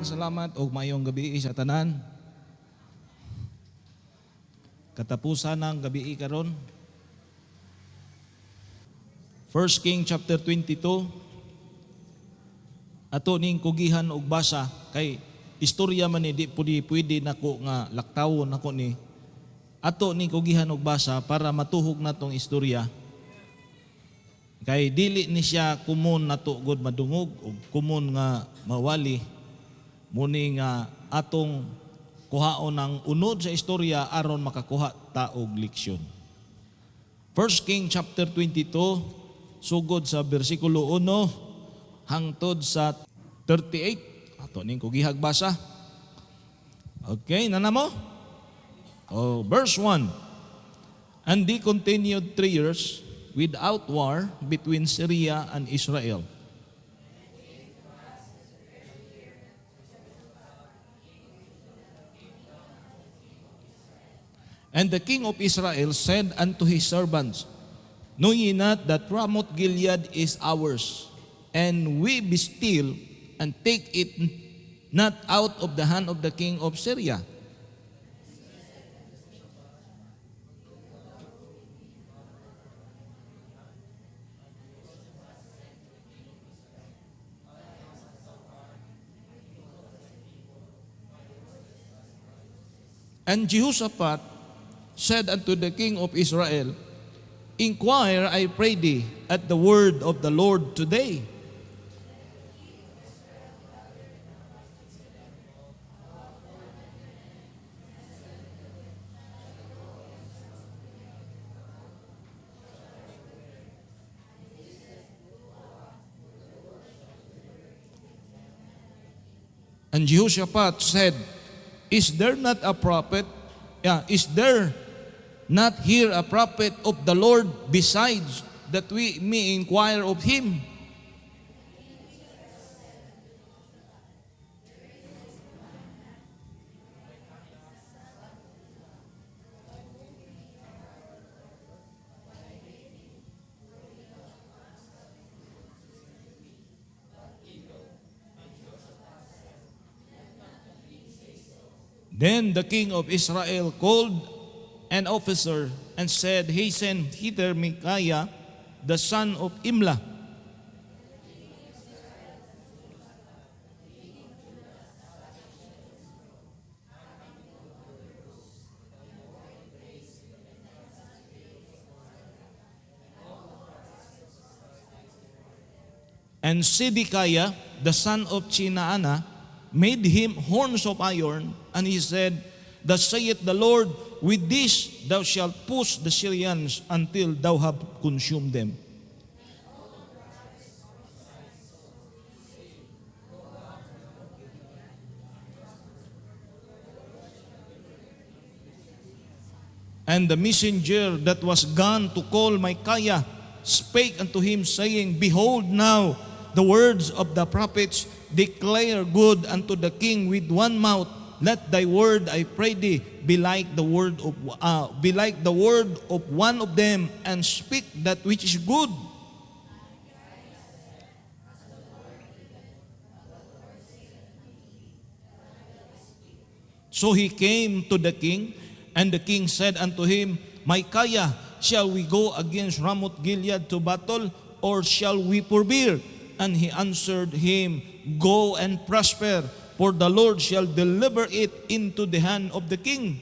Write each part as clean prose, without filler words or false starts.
daghang salamat o mayong gabi sa tanan. Katapusan ng gabi karon. 1 King chapter 22. Ato ning kugihan og basa kay istorya man ni di pwede nako nga laktawon nako ni. Ato ning kugihan og basa para matuhog natong istorya. Kay dili ni siya kumon nato gud madungog o kumon nga mawali muni nga atong kuhaon ng unod sa istorya aron makakuha ta og leksyon. 1 King chapter 22 sugod sa bersikulo 1 hangtod sa 38. Ato ning kugihag basa. Okay, nanamo? Verse 1. And they continued 3 years without war between Syria and Israel. And the king of Israel said unto his servants, Know ye not that Ramoth Gilead is ours, and we be still, and take it not out of the hand of the king of Syria? And Jehoshaphat said unto the king of Israel, Inquire, I pray thee, at the word of the Lord today. And Jehoshaphat said, Is there not a prophet? Is there not here a prophet of the Lord besides that we may inquire of him? Then the king of Israel called an officer and said, Hasten hither Micaiah, the son of Imlah. And Zedekiah, the son of Chinaana, made him horns of iron, and he said, Thus saith the Lord, with this thou shalt push the Syrians until thou have consumed them. And the messenger that was gone to call Micaiah spake unto him, saying, Behold now, the words of the prophets declare good unto the king with one mouth. Let thy word, I pray thee, be like the word of one of them, and speak that which is good. So he came to the king, and the king said unto him, Micaiah, shall we go against Ramoth Gilead to battle, or shall we forbear? And he answered him, Go and prosper, for the Lord shall deliver it into the hand of the king.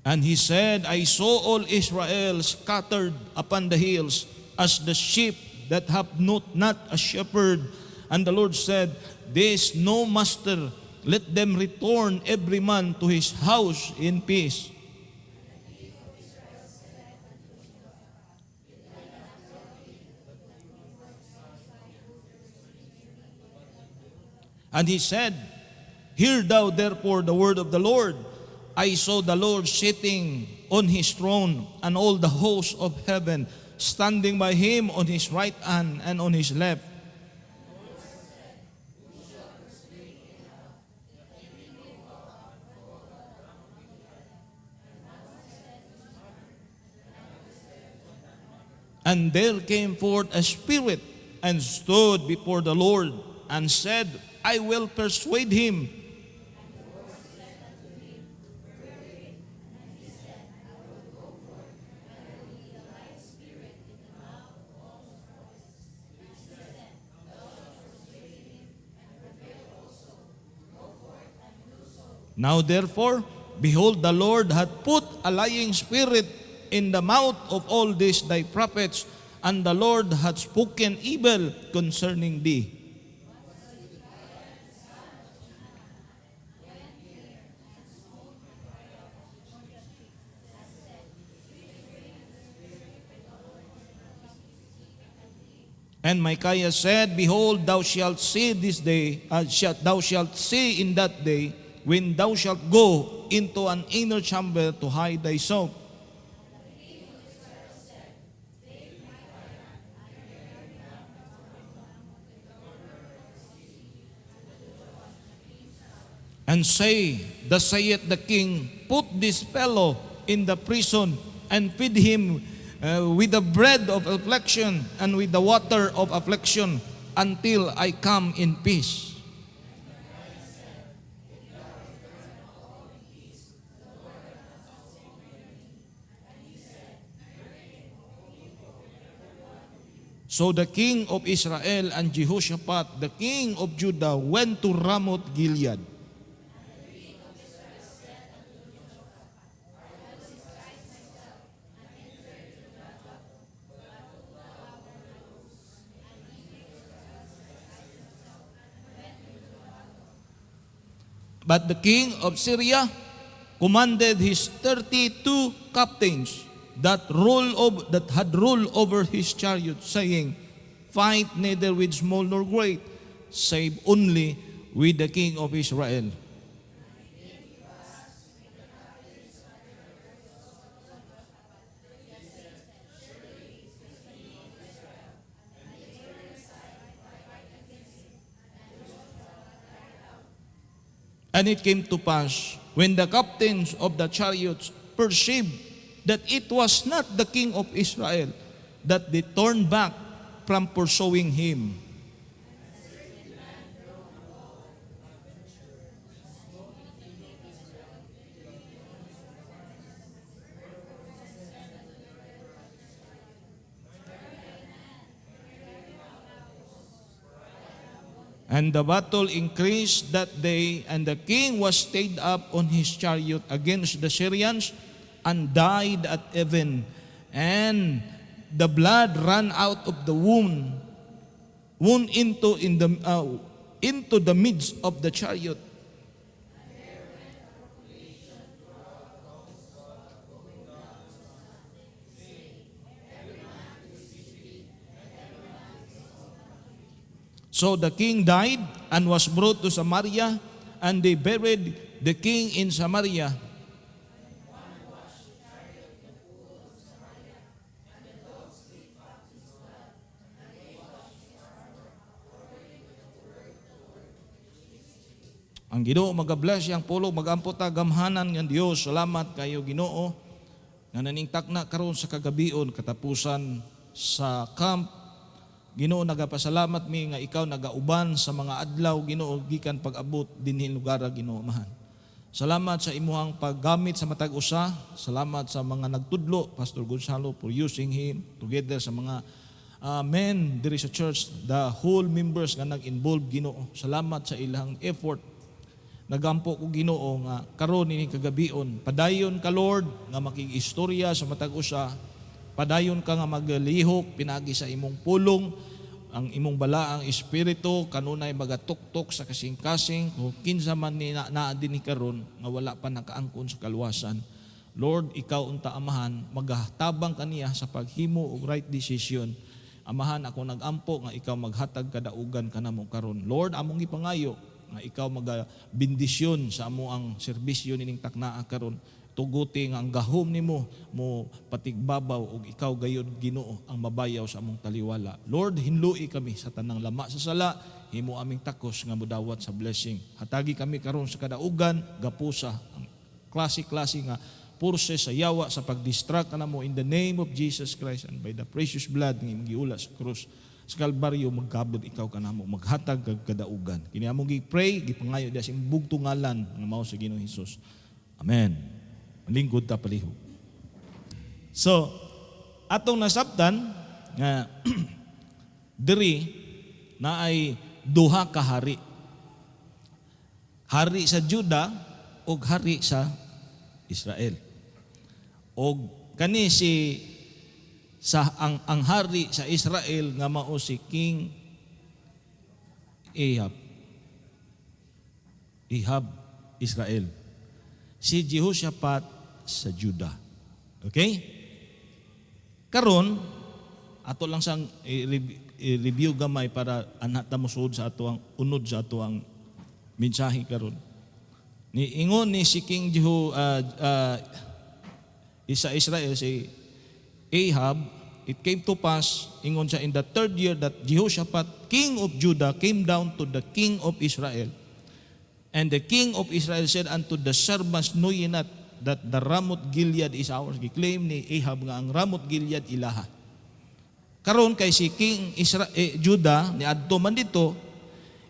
And he said, I saw all Israel scattered upon the hills, as the sheep that have not a shepherd. And the Lord said, There is no master. Let them return every man to his house in peace. And he said, Hear thou therefore the word of the Lord. I saw the Lord sitting on his throne, and all the hosts of heaven standing by him on his right hand and on his left. And there came forth a spirit, and stood before the Lord, and said, I will persuade him. Now therefore, behold, the Lord hath put a lying spirit in the mouth of all these thy prophets, and the Lord hath spoken evil concerning thee. And Micaiah said, Behold, thou shalt see this day, thou shalt see in that day, when thou shalt go into an inner chamber to hide thyself. And say, thus saith the king, put this fellow in the prison, and feed him with the bread of affliction, and with the water of affliction, until I come in peace. So the king of Israel and Jehoshaphat, the king of Judah, went to Ramoth Gilead. But the king of Syria commanded his 32 captains that had ruled over his chariot, saying, Fight neither with small nor great, save only with the king of Israel. And it came to pass, when the captains of the chariots perceived that it was not the king of Israel, that they turned back from pursuing him. And the battle increased that day, and the king was stayed up on his chariot against the Syrians, and died at even, and the blood ran out of the wound into the midst of the chariot. So the king died and was brought to Samaria, and they buried the king in Samaria. Ang Ginoo magabless yang pulo magampo ta gamhanan nga Dios. Salamat kayo Ginoo nga naningtak na karon sa kagabion katapusan sa camp. Ginoo nagapasalamat mi nga ikaw nagauban sa mga adlaw Ginoo gikan pag-abot dinhi lugar Ginoo amahan. Salamat sa imuhang paggamit sa matag usa. Salamat sa mga nagtudlo Pastor Gonzalo for using him together sa mga men diri sa church, the whole members nga nag-involve Ginoo. Salamat sa ilang effort. Nagampo ko Ginoo nga karon ini kagabion. Padayon ka Lord nga makig-istorya sa matag usa. Padayon ka nga maglihok pinagi sa imong pulong ang imong balaang espiritu kanunay magatuktok sa kasing-kasing kung kinsa man ni naa dinhi karon nga wala pa nakaangkon sa kaluwasan. Lord, ikaw unta amahan magatabang kaniya sa paghimo og right decision. Amahan ako nagampo nga ikaw maghatag kadaugan kanamo karon. Lord, among ipangayo nga ikaw magabindisyon sa amo ang serbisyo nining taknaa karon. Tuguti nga ang gahom nimo mo patigbabaw ug ikaw gayud Ginoo ang mabayaw sa among taliwala. Lord, hinlui kami sa tanang lama sa sala, himo aming takos nga modawat sa blessing. Hatagi kami karon sa kadaugan gapusa ang klase-klase nga purses, sa yawa, sa pag-distract na mo in the name of Jesus Christ and by the precious blood ng giula sa krus sa Kalbaryo, magkabot ikaw ka na mo, maghatag kag kadaugan. Kini among gi-pray, gipangayo diya sa imbugtong ngalan nga mao sa Ginoong Hesus. Amen. Lingkod ta palihog. So, atong nasabtan nga diri na ay duha ka hari. Hari sa Juda o hari sa Israel. O kani si ang hari sa Israel nga mao si King Ahab. Ahab, Israel. Si Jehoshaphat sa Juda. Okay? Karon ato lang sang i-review gamay para anata mo suod sa ato ang unod sa ato ang mensahe karon. Ni ingon ni si King sa Israel si Ahab, it came to pass, ingon siya, in the third year that Jehoshaphat, king of Judah, came down to the king of Israel. And the king of Israel said unto the servants, know ye not that the Ramoth Gilead is ours? Giklaim ni Ahab nga ang Ramoth Gilead ilaha. Karon kay si King Judah ni adto man dito,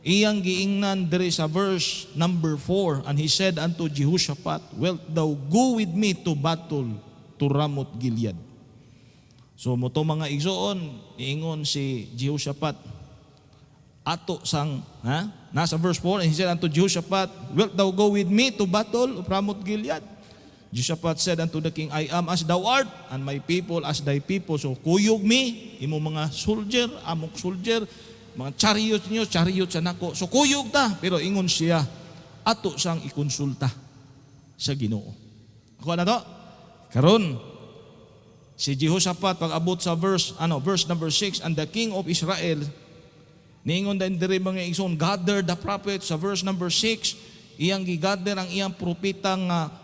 iyang giingnan diri sa verse number 4, and he said unto Jehoshaphat, wilt thou go with me to battle to Ramoth Gilead? So mo to mga igsoon, iingon si Jehoshaphat ato sang nasa verse 4, and he said unto Jehoshaphat, wilt thou go with me to battle of Ramoth Gilead? Jehoshaphat said unto the king, I am as thou art, and my people as thy people. So kuyog me, imo mga soldier, amok soldier, mga chariot niyo, chariot sa nako. So kuyog ta, pero ingon siya, ato sang ikonsulta sa Ginoo. Ako na to? Karon, si Jehoshaphat pag abot sa verse number 6, and the king of Israel, niingon din diri mga igsoon, gather the prophets sa verse number 6, iyang gigather ang iyang propeta nga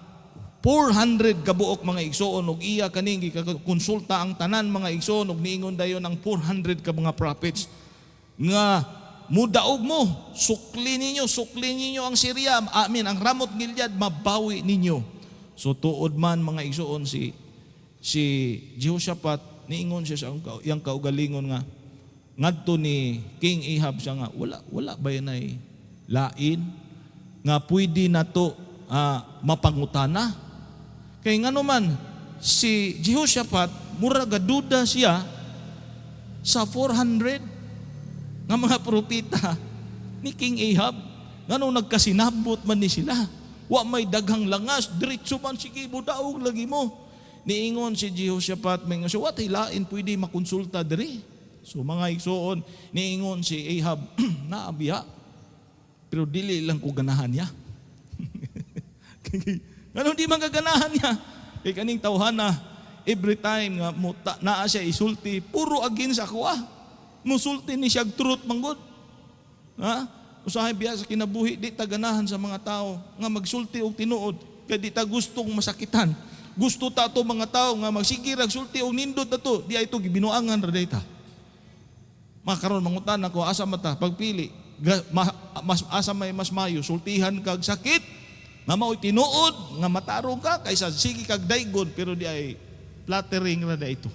400 kabuok mga igsoon, ug iya kaning gikonsulta ang tanan mga igsoon, ug niingon dayon ang 400 ka mga prophets nga mudaog mo, sukli ninyo ang Syria, ang Ramoth Gilead mabawi ninyo. So tuod man mga igsoon si Jehoshaphat, niingon siya sa iyang kaugalingon nga ngadto ni King Ahab siya nga wala ba yan ay lain nga pwede na to mapangutana. Kay ngano man si Jehoshaphat mura gaduda siya sa 400 nga mga propeta ni King Ahab. Ngano nagkasinabot man ni sila. Wa may daghang langas, diretso man sige budaog lagi mo. Niingon si Jehoshaphat, may nga siya, what hilain pwede makonsulta diri? So mga igsoon, niingon si Ahab, naabiya, pero dili lang ko ganahan niya. Ano di magaganahan niya? Kay kaning tawhana, every time nga naa siya isulti, puro against ako Musulti ni siya truth manggod. Usahay biya sa kinabuhi, di ta ganahan sa mga tao nga magsulti og tinuod, kay di ta gustong masakitan. Gusto ta to mga tao nga magsigir ag sulti og nindot na to, di ay to gibinuangan ra dayta. Makaron mangutan ako asa mata pagpili, asa may mas mayo, sultihan kag sakit nga mao'y tinuod nga matarong ka kaysa sige kag daygon pero di ay flattering ra ito.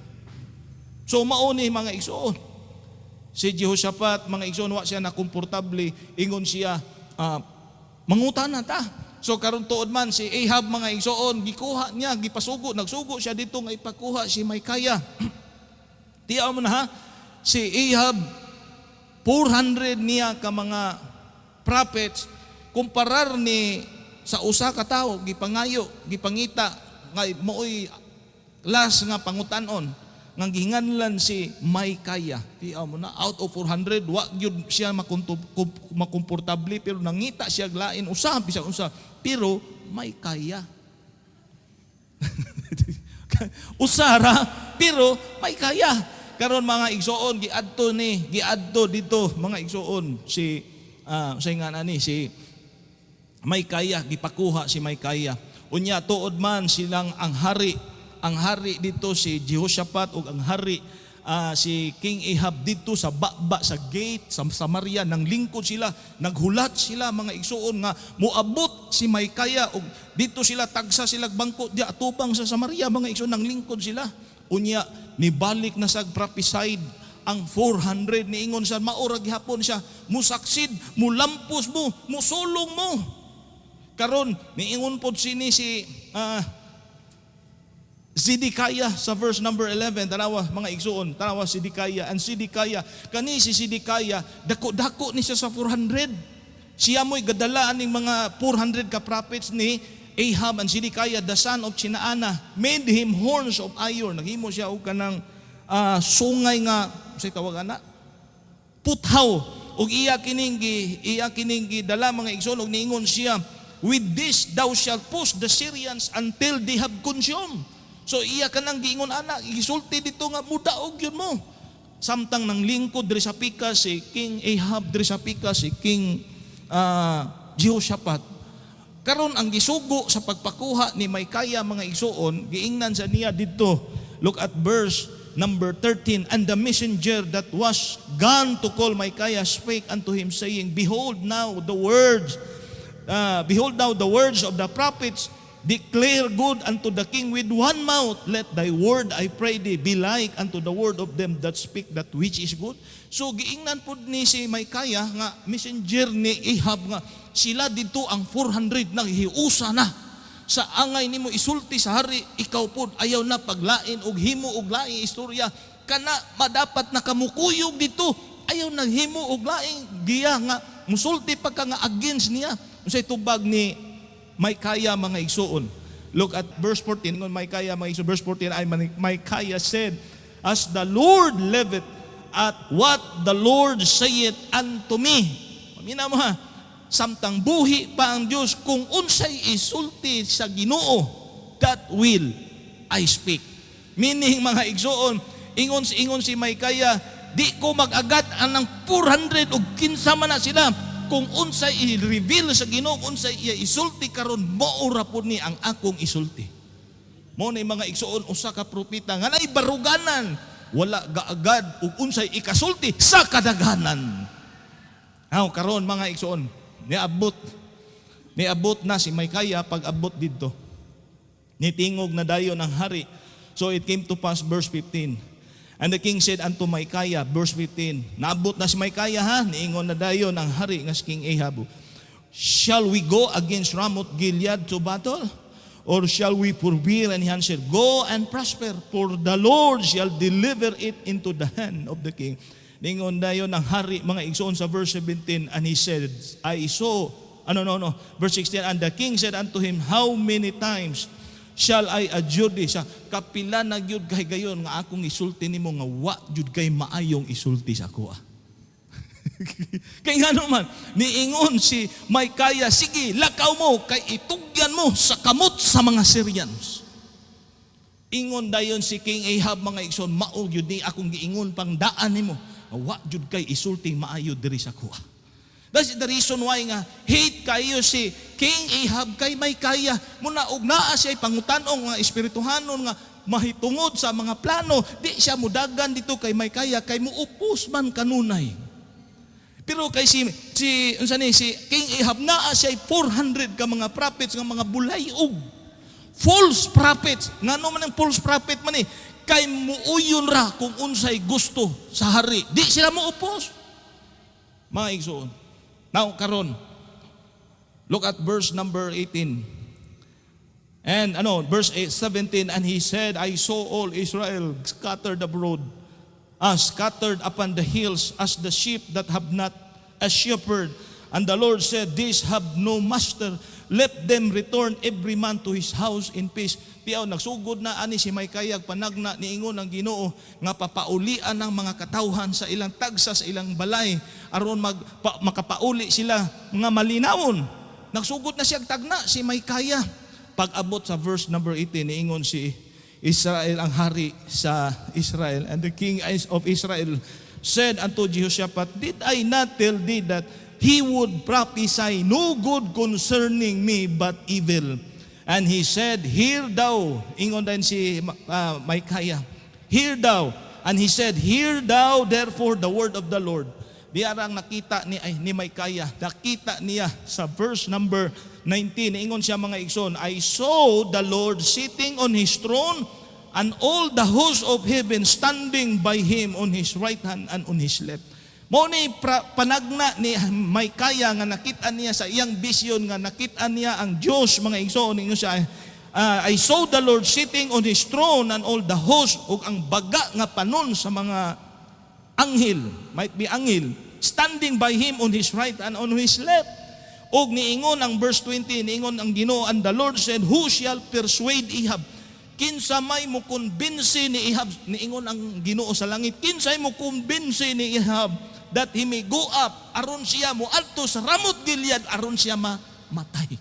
So mao ni mga igsoon. Si Jehoshaphat mga igsoon wa siya na komportable, ingon siya mangutan na ta. So karon tuod man si Ahab mga igsoon, gikuha niya, gipasugo, nagsugo siya dito nga ipakuha si Micaiah. Tiyaw mo na ha, si Ahab 400 niya ka mga prophets kumparar ni sa usa ka tawo gipangayo, gipangita nga mo'y last nga pangutanon nga gihinganlan si Micaiah. Tiyaw mo na, out of 400 wa gyud siya makomportable pero nangita siya lain usa bisag usa pero Micaiah. Usara pero Micaiah. Karon mga igsoon giadto dito mga igsoon si si Micaiah, gipakuha si Micaiah. Unya tuod man silang ang hari dito si Jehoshaphat ug ang hari si King Ahab dito sa baba sa gate sa Samaria, nang lingkod sila, naghulat sila mga igsoon nga moabot si Micaiah og dito sila tagsa sila bangko di atubang sa Samaria mga igsoon nang lingkod sila. Unya nibalik na sa prophesied ang 400 niingon sa maura gihapon siya musaksid, mulampos mo, musulong mo. Karon niingon pod sini si Zedekiah sa verse number 11, tanawa mga igsoon, tanawa Zedekiah, and Zedekiah, kani si Zedekiah, dako-dako ni siya sa 400. Siya mo'y gadalaan ng mga 400 ka prophets ni Ahab, and Zedekiah, the son of Chinaana, made him horns of iron. Naghimo siya og kanang sungay nga, say tawagan na, puthaw, og iya kining dala mga igsoon, og niingon siya, with this thou shalt push the Syrians until they have consumed. So iya ka nang giingon ana, isulti dito nga mudaog yun mo. Samtang nang lingkod diri sa pika si King Ahab, diri sa pika si King Jehoshaphat. Karon ang gisugo sa pagpakuha ni Micaiah mga igsoon, giingnan sa niya dito. Look at verse number 13. And the messenger that was gone to call Micaiah spake unto him, saying, Behold now the words of the prophets, declare good unto the king with one mouth. Let thy word, I pray thee, be like unto the word of them that speak that which is good. So giingnan pod ni si Micaiah nga messenger ni Ahab nga sila dito ang 400 nang hiusa na sa angay nimo isulti sa hari, ikaw pod ayaw na paglain og himo og laing istorya kana madapat na kamukuyog dito, ayaw naghimo og laing giya nga musulti pa ka nga against niya. Unsay tubag ni Micaiah mga igsoon. Look at verse 14. Micaiah mga igsoon, verse 14, Micaiah said, As the Lord liveth, at what the Lord saith unto me. Pamina mo ha, samtang buhi pa ang Diyos, kung unsay isulti sa Ginoo, that will I speak. Meaning mga igsoon, ingon si Micaiah, di ko mag-agat anang 400 ug kinsa man na sila. Kung unsay i-reveal sa Ginoo, unsay iya isulti karon, maura po ni ang akong isulti. Mo na mga igsoon, usa ka propeta nga nay baruganan, wala gaagad ug unsay ikasulti sa kadaghanan. Aw karon mga igsoon, niabot na si Micaiah pag abot didto. Nitingog na dayon ang hari. So it came to pass, verse 15. And the king said unto Micaiah, verse 15, naabot na si Micaiah ha, niingon na dayon ang hari nga si King Ahab, shall we go against Ramoth Gilead to battle? Or shall we forbear? And he answered, Go and prosper, for the Lord shall deliver it into the hand of the king. Niingon dayon ang hari, mga igsoon sa verse 17, and he said, verse 16, and the king said unto him, How many times shall I adjure thee? Sa kapila na gyud kay gayon nga akong isulti nimo nga wa jud kay maayong isulti sa ako. Kay ngano man niingon si Micaiah, sige lakaw mo kay itugyan mo sa kamot sa mga Syrians. Ingon dayon si King Ahab mga igsoon, mao gyud ni akong giingon pang daan nimo, wa jud kay isulti maayo diri sa ako. That's the reason why nga hate kayo si King Ahab kay Micaiah. Muna og naa siya pangutanong nga espirituhanon nga mahitungod sa mga plano, di siya mudagan dito kay Micaiah kay muupos man kanunay. Pero kay si King Ahab naa siya 400 ka mga prophets nga mga bulayog. False prophets. Ngano man ang false prophet man kay muuyon ra kung unsay gusto sa hari. Di sila muupos. Mga igsoon. Now, karon, look at verse number 18. And verse 17, and he said, I saw all Israel scattered abroad, scattered upon the hills as the sheep that have not a shepherd. And the Lord said, These have no master. Let them return every man to his house in peace. Tiyaw, nagsugod na ani si Micaiah panagna niingon ang Ginoo nga papaulian ng mga katawhan sa ilang tagsa sa ilang balay aron makapauli sila mga malinawon. Nagsugod na siya tagna si Micaiah. Pag-abot sa verse number 18 niingon si Israel ang hari sa Israel, and the king of Israel said unto Jehoshaphat, Did I not tell thee that he would prophesy no good concerning me but evil? And he said, Hear thou. Ingon din si Micaiah, Hear thou. And he said, Hear thou therefore the word of the Lord. Diarang nakita ni Micaiah, nakita niya sa verse number 19, ingon siya mga igsoon, I saw the Lord sitting on His throne, and all the hosts of heaven standing by Him on His right hand and on His left. Mao ni panagna ni Micaiah nga nakita niya sa iyang vision nga nakita niya ang Dios mga igsoon ninyo siya. I saw the Lord sitting on His throne and all the hosts ug ang baga nga panon sa mga anghel, might be anghel, standing by Him on His right and on His left. Og niingon ang verse 20, niingon ang Ginoo, and the Lord said, who shall persuade Ahab? Kinsa may mo kumbinsi ni Ahab, niingon ang Ginoo sa langit, kinsay mo kumbinsi ni Ahab that he may go up, aron siya mo adto sa Ramot Gilead, aron siya matay.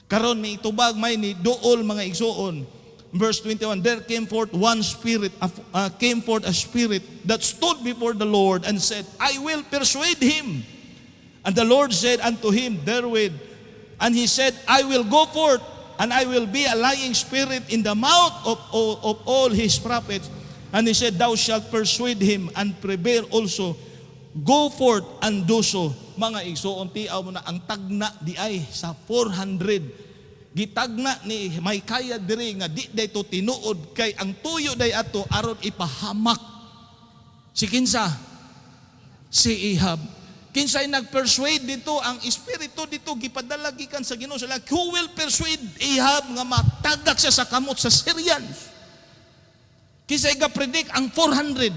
Karon may itubag may ni dool mga igsoon. Verse 21, there came forth a spirit that stood before the Lord and said, I will persuade him. And the Lord said unto him therewith, and he said, I will go forth, and I will be a lying spirit in the mouth of all his prophets. And he said, thou shalt persuade him and prevail also. Go forth and do so. Mga igsoon, tiaw mo na ang tagna di ay sa 400. Gitagna ni Micaiah diri nga di day to tinuod kay ang tuyo day ato aron ipahamak. Si kinsa? Si Ahab. Kinsay nag-persuade dito, ang espiritu dito gipadala gikan sa Ginoo sa langit. Who will persuade Ahab nga matagak siya sa kamot sa Syrians? Kinsay ga-predict ang 400?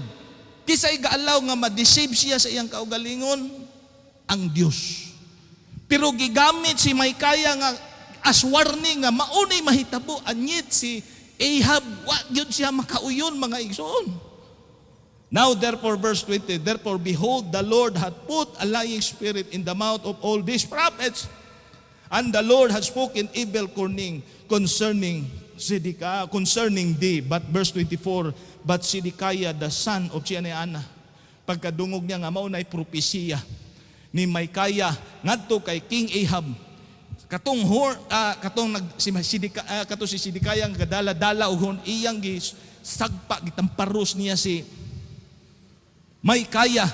Kinsay ga-allow nga ma-deceive siya sa iyang kaugalingon? Ang Dios. Pero gigamit si Micaiah nga as warning nga maunay mahitabo, anyit si Ahab wa gyud siya makauyon mga igsoon. Now therefore, verse 20, therefore behold, the Lord hath put a lying spirit in the mouth of all these prophets, and the Lord hath spoken evil concerning thee. But verse 24, but Zedekiah the son of Chenaanah, pagkadungog niya nga mao nay propesiya ni Micaiah ngadto kay King Ahab, katong si Zedekiah nga kadala-dala og iyang gisagpa gitamparos niya si Micaiah,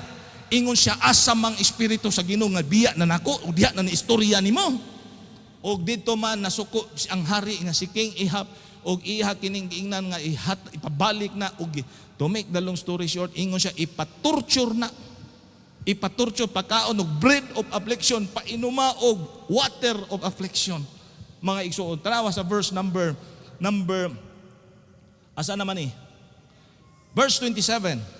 ingon siya asamang espiritu sa Ginoo nga biya na nako ug diha na ni istorya nimo. Og dito man nasuko ang hari nga si King Ahab og iha kining giingnan nga ipabalik na og to make the long story short, ingon siya ipatorture pagkaon og bread of affliction, painuma og water of affliction. Mga igsoon, tanawa sa verse number asa naman ni? Verse 27.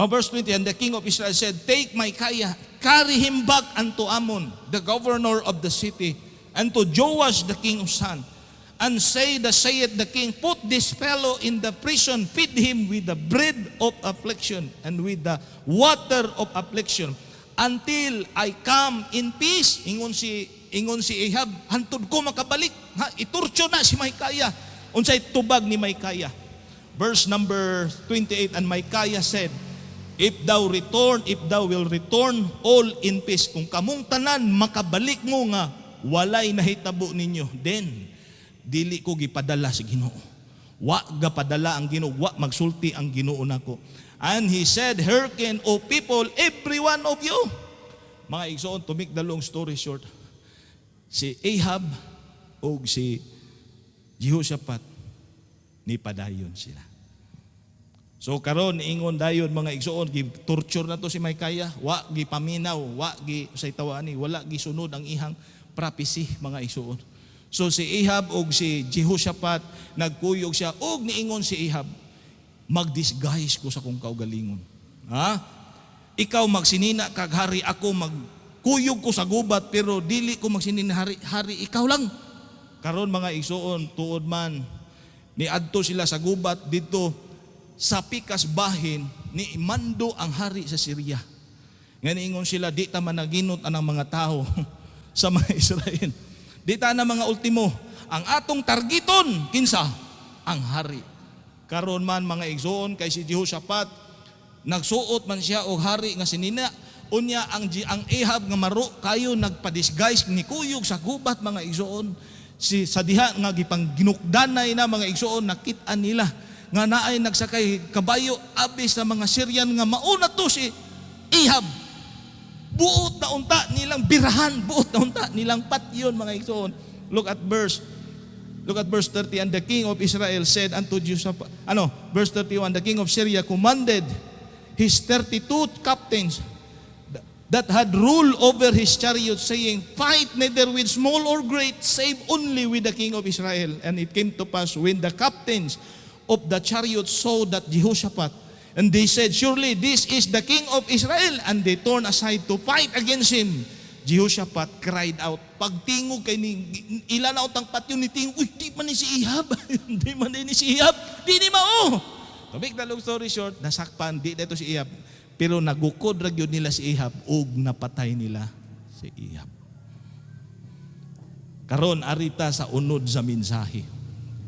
Verse 20, and the king of Israel said, take Micaiah, carry him back unto Ammon, the governor of the city, and to Joash the king of San, and saith the king, put this fellow in the prison, feed him with the bread of affliction and with the water of affliction, until I come in peace. Ingon si Ahab, hantod ko makabalik. Iturcho na si Micaiah. Unsay tubag ni Micaiah. Verse number 28, and Micaiah said, if thou will return all in peace, kung kamong tanan makabalik mo nga walay nahitabo ninyo, then dili ko gipadala si Ginoo. Wa gapadala ang Ginoo, wa magsulti ang Ginoo nako. And he said, hearken, O people, every one of you. Mga igsoon, to make the long story short, si Ahab o si Jehoshaphat ni padayon sila. So karon ingon dayon mga igsoon, gi-torture na to si Micaiah, wa gipaminaw, wa gi say tawani, wala gisunod ang ihang prophecy mga igsoon. So si Ahab og si Jehoshaphat nagkuyog siya og niingon si Ahab, mag-disguise ko sa kong kaugalingon. Ikaw magsinina kag hari, ako magkuyog ko sa gubat, pero dili ko magsinina hari ikaw lang. Karon mga igsoon, tuod man ni adto sila sa gubat dito sa pikas bahin ni mando ang hari sa Syria. Nga niingon sila, di ta man naginot anang mga tao sa mga Israel. Di ta na mga ultimo, ang atong targeton kinsa? Ang hari. Karon man mga igsoon, kay si Jehoshaphat nagsuot man siya og hari nga sinina, unya ang Ahab nga maro kayo nagpa-disguise ni kuyog sa gubat mga igsoon. Sa diha nga gipang ginukdanay na mga igsoon, nakit-an nila nga naay nagsakay kabayo abis sa mga Syrian nga mauna to si Ahab. buot na unta nilang birahan, buot na unta nilang patyon, mga igsoon. Look at verse 30. And the king of Israel said unto Jehoshaphat, verse 31, the king of Syria commanded his 32 captains that had rule over his chariot, saying, fight neither with small or great, save only with the king of Israel. And it came to pass, when the captains of the chariot saw that Jehoshaphat, and they said, surely this is the king of Israel, and they turned aside to fight against him. Jehoshaphat cried out. Pagtingog kay ni ilanaw tang patyon ni tingog, uy, di man ni si Ihab. Di man ni si Ihab. Di ni mao. To make the long story short, nasakpan di dito si Ihab. Pero nagukod ra gyud nila si Ihab ug napatay nila si Ihab. Karon arita sa unod sa mensahe.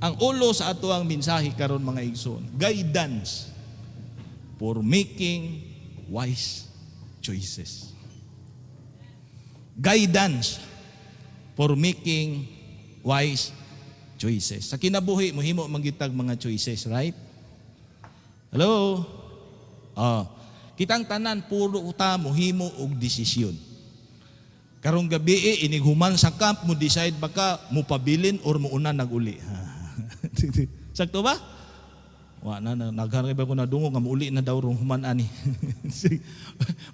Ang ulo sa ato ang mensahe karon, mga igsoon, guidance for making wise choices. Guidance for making wise choices. Sa kinabuhi, mohimo manggitag mga choices, right? Hello? Kitang tanan, puro ta mohimo og desisyon. Karong gabi, inighuman sa camp, mo decide baka mo pabilin or mo una naguli. Sakto ba? Nagharap ako na dungo nga muuli na daw rong human ani.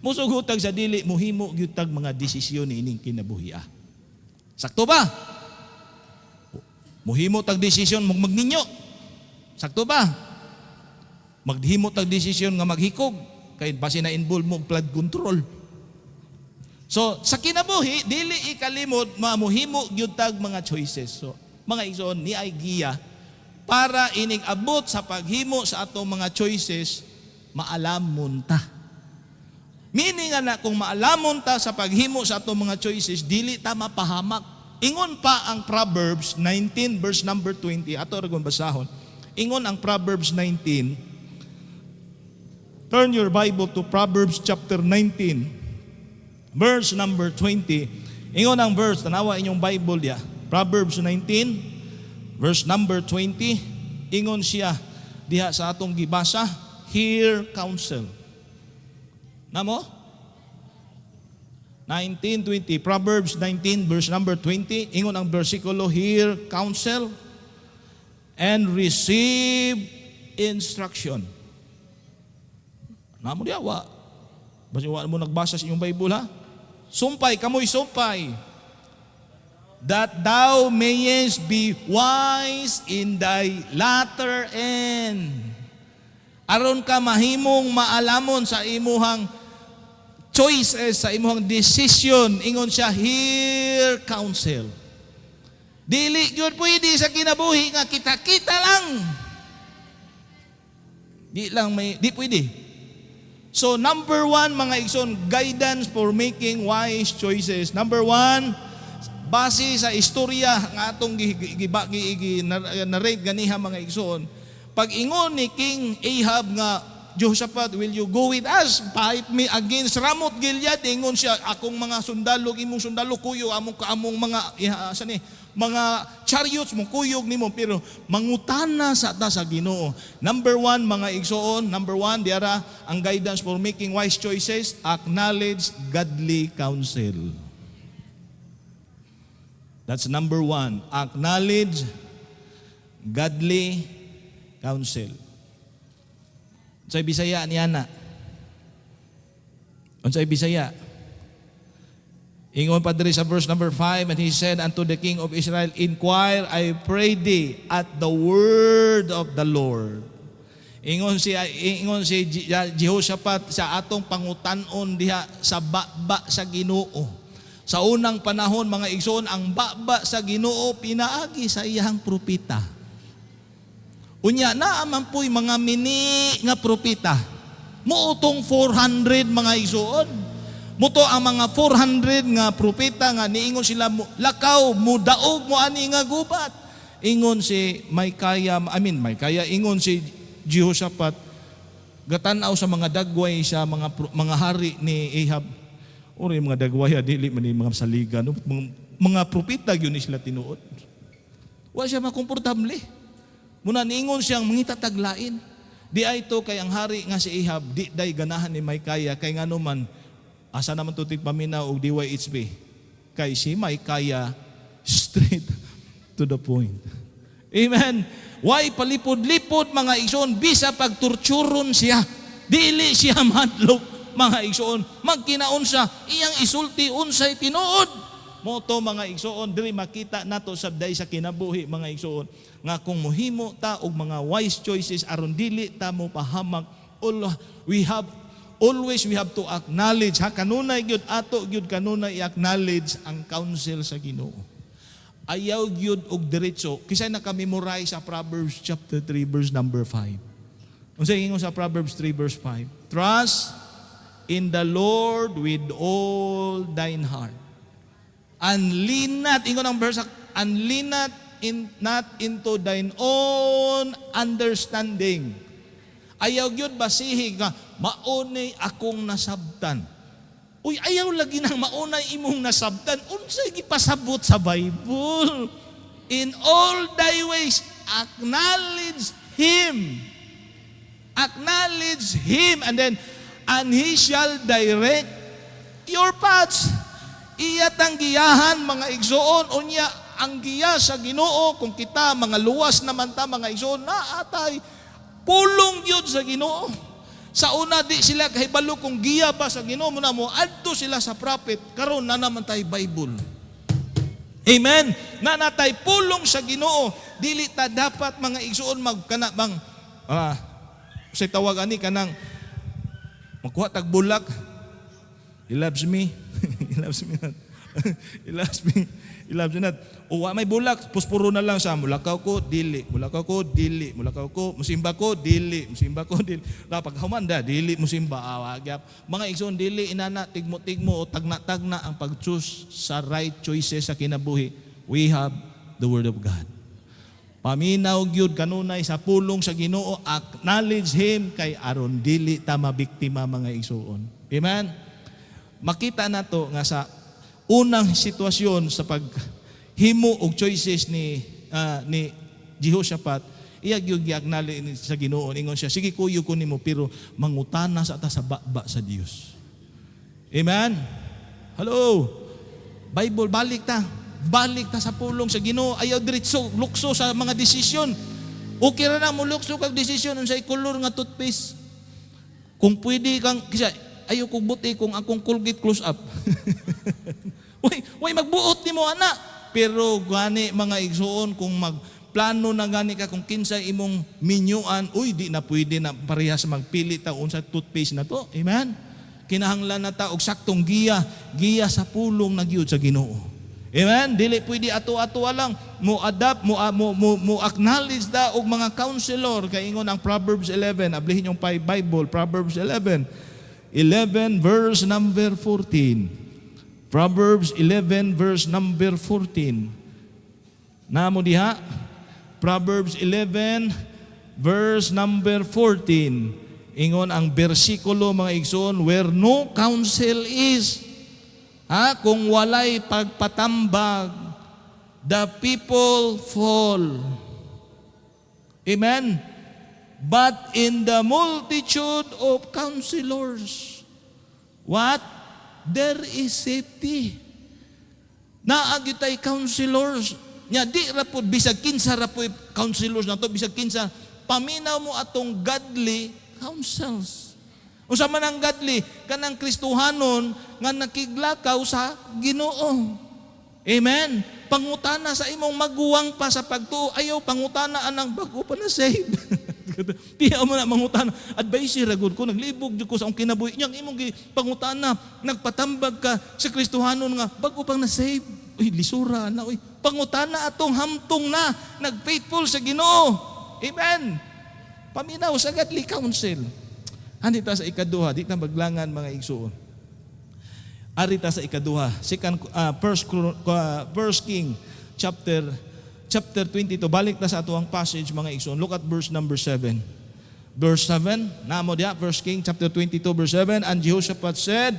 Musugutag sa dili, mohimo gyutag mga desisyon ining kinabuhi. Sakto ba? Mohimo tag desisyon magninyo. Sakto ba? Maghimo tag desisyon nga maghikog kay basi na involve mo flood control. So sa kinabuhi dili ikalimot mamuhimo gyud tag mga choices. So mga igsoon, ni ay giya para ining abot sa paghimo sa atong mga choices, maalamon ta. Meaning na kung maalamon ta sa paghimo sa atong mga choices, dili ta mapahamak. Ingon pa ang Proverbs 19 verse number 20. Ato ra gon basahon. Ingon ang Proverbs 19. Turn your Bible to Proverbs chapter 19 verse number 20. Ingon ang verse, tanawa inyong Bible ya. Proverbs 19 verse number 20, ingon siya diha sa atong gibasa, hear counsel. Namo? 19:20, Proverbs 19 verse number 20, ingon ang bersikulo, hear counsel and receive instruction. Namo diha wa? Basi wa mo nagbasa sa inyong Bible ha? Sumpay, kamoy sumpay. That thou mayest be wise in thy latter end. Aron ka mahimong maalamon sa imuhang choices, sa imuhang decision, ingon siya, hear counsel. Dili gyud pwede sa kinabuhi nga kita-kita lang. Di pwede. So number one, mga igsoon, guidance for making wise choices. Number one, base sa istorya nga atong narrate ganiha, mga igsoon, pag ingon ni King Ahab nga, Jehoshaphat, will you go with us? Fight me against Ramoth Gilead. Ingon siya, akong mga sundalo, imong sundalo kuyo, among mga chariots mo kuyog nimo, pero mangutana sa ta sa Ginoo. Number one, mga igsoon, diara ang guidance for making wise choices, acknowledge godly counsel. That's number one. Acknowledge godly counsel. Unsay Bisaya niya na? Unsay Bisaya? Ingon pa diri sa verse number 5, and he said unto the king of Israel, inquire, I pray thee, at the word of the Lord. Ingon si Jehoshaphat sa atong pangutanon diha sa baba sa Ginoo. Sa unang panahon, mga igsoon, ang baba sa Ginoo pinaagi sa iyang propeta. Unya na man po'y mga mini nga propeta. Muotong 400, mga igsoon. Muto ang mga 400 nga propeta nga niingon sila, lakaw mo daog mo ani nga gubat. Ingon si Micaiah, ingon si Jehoshaphat, gatanaw sa mga dagway sa mga hari ni Ahab. Uri mga dagwaya, dili man mga saligan. Mga propeta yun sila tinuod. Wa siya makomportable. Muna niingon siyang mangitataglain. Di ay to kay ang hari nga si Ahab, di day ganahan ni Micaiah, kay nga naman, Asa naman ito tigpaminaw og DYHP? Kay si may kaya straight to the point. Amen. Why palipod-lipod mga igsoon, bisa pagturturon siya. Dili siya madlok mga igsoon. Magkinaon siya, iyang isulti unsay tinuod. Moto mga igsoon, diri makita nato sabday sa kinabuhi mga igsoon nga kung mohimo ta og mga wise choices aron dili ta mo pahamak. We have to acknowledge, kanunay gyud ato gyud kanunay i-acknowledge ang counsel sa Ginoo. Ayaw gyud og diretso. Kisay naka-memorize sa Proverbs chapter 3 verse number 5. Unsay ingon sa Proverbs 3 verse 5? Trust in the Lord with all thine heart. And lean not, ingon ang verse, and lean not into thine own understanding. Ayaw gyud basihi nga maunay akong nasabtan. Uy, ayaw lagi nang maunay imong nasabtan. Unsay gipasabot sa Bible? In all thy ways acknowledge Him. Acknowledge Him, and He shall direct your paths. Iya tang giyahan mga igsoon, unya ang giya sa Ginoo kung kita mga luwas naman ta mga igsoon na atay pulong gyud sa Ginoo. Sa una di sila kahibalo kung giya ba sa Ginoo mo na mo adto sila sa prophet, karon na naman tay Bible. Amen. Na natay pulong sa Ginoo, dili ta dapat mga igsoon magkana bang say tawag ani kanang magkuha tag bulak. He loves me. He loves me not. He loves me. He loves me not. O may bulak, puspuro na lang sa mulakaw ko, dili. Mulakaw ko, dili. Mulakaw ko, musimba ko, dili. Musimba ko, dili. Kapag humanda, dili, musimba. Awagyap. Mga igsoon, dili, inana, tigmo-tigmo, o tagna-tagna ang pag-choose sa right choices sa kinabuhi. We have the Word of God. Paminaw gyud kanunay sa pulong sa Ginoo, acknowledge Him kay aron dili ta mabiktima mga igsoon. Amen. Makita nato nga sa unang sitwasyon sa paghimo og choices ni Jehoshaphat, iya gyud gi-acknowledge sa Ginoo, ingon siya, sige kuyo ko nimo pero mangutana sa ta sa baba sa Dios. Amen. Hello. Bible, balik ta sa pulong sa Ginoo. Ayaw diretso lukso sa mga desisyon. Okay ra na mo lukso kag desisyon unsay kolor nga toothpaste. Kung pwede kang ayaw kong buti kung akong Colgate close up. Way magbuot ni mo ana. Pero gani mga igsoon kung magplano na gani ka kung kinsay imong minyuan, di na pwede na parehas magpili ta unsa toothpaste na to. Amen. Kinahanglan na ta og saktong giya sa pulong na gyud sa Ginoo. Amen. Dili pwede ato-ato lang mo adapt mo acknowledge da og mga counselor kay ingon ang Proverbs 11. Ablihin yung Bible, Proverbs 11 verse number 14. Proverbs 11 verse number 14. Namo diha? Proverbs 11 verse number 14. Ingon ang bersikulo mga igsoon, where no counsel is, kung walay pagpatambag, the people fall. Amen. But in the multitude of counselors, what? There is safety. Naagi tay counselors. Nya di ra pud bisag kinsa ra pud counselors nato, bisag kinsa paminaw mo atong godly counsels. Unsa man ang godly? Kanang Kristohanon nga nakiglakaw sa Ginoo. Amen. Pangutana sa imong maguwang pa sa pagtuo, ayaw pangutana anang bago pa na save. Tiya mo na mangutana. Advice ragod ko, naglibog jud ko sa akong kinabuhi niyang imong pangutana, nagpatambag ka sa Kristohanon nga bago pang na-save. Uy, lisura na, uy. Pangutana atong hamtong na, nag-faithful sa Ginoo. Amen. Paminaw sa godly counsel. Andita sa ikaduha, di na maglangan mga igsoon. Arita sa ikaduha, First King chapter 22. Balik na sa atuang passage mga igsoon. Look at verse number 7. Verse 7, namo dia, 1 King chapter 22 verse 7, and Jehoshaphat said,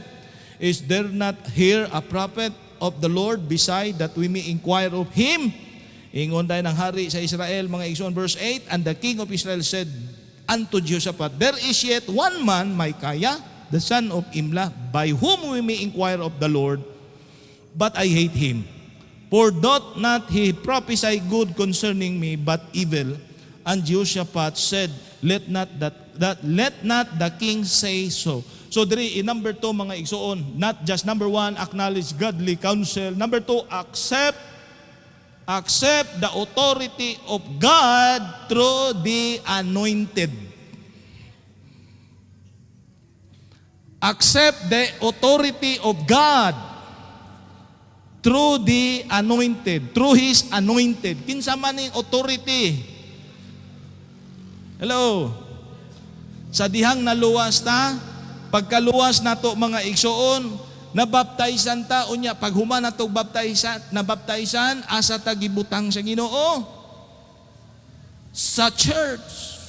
is there not here a prophet of the Lord beside that we may inquire of him? Ingon dahil ng hari sa Israel mga igsoon. Verse 8, and the king of Israel said unto Jehoshaphat, there is yet one man, Micaiah, the son of Imlah, by whom we may inquire of the Lord, but I hate him. For doth not he prophesy good concerning me, but evil? And Jehoshaphat said, let not the king say so. So diri in number 2 mga igsoon, not just number 1, acknowledge godly counsel. Number 2, accept the authority of God through the anointed. Accept the authority of God through the anointed, through His anointed. Kinsa man ning authority? Hello? Sa dihang naluwas ta, pagkaluwas nato mga igsoon, nabaptizan ta, unya paghuman nato nabaptizan, asa ta gibutang sa Ginoo? Sa church.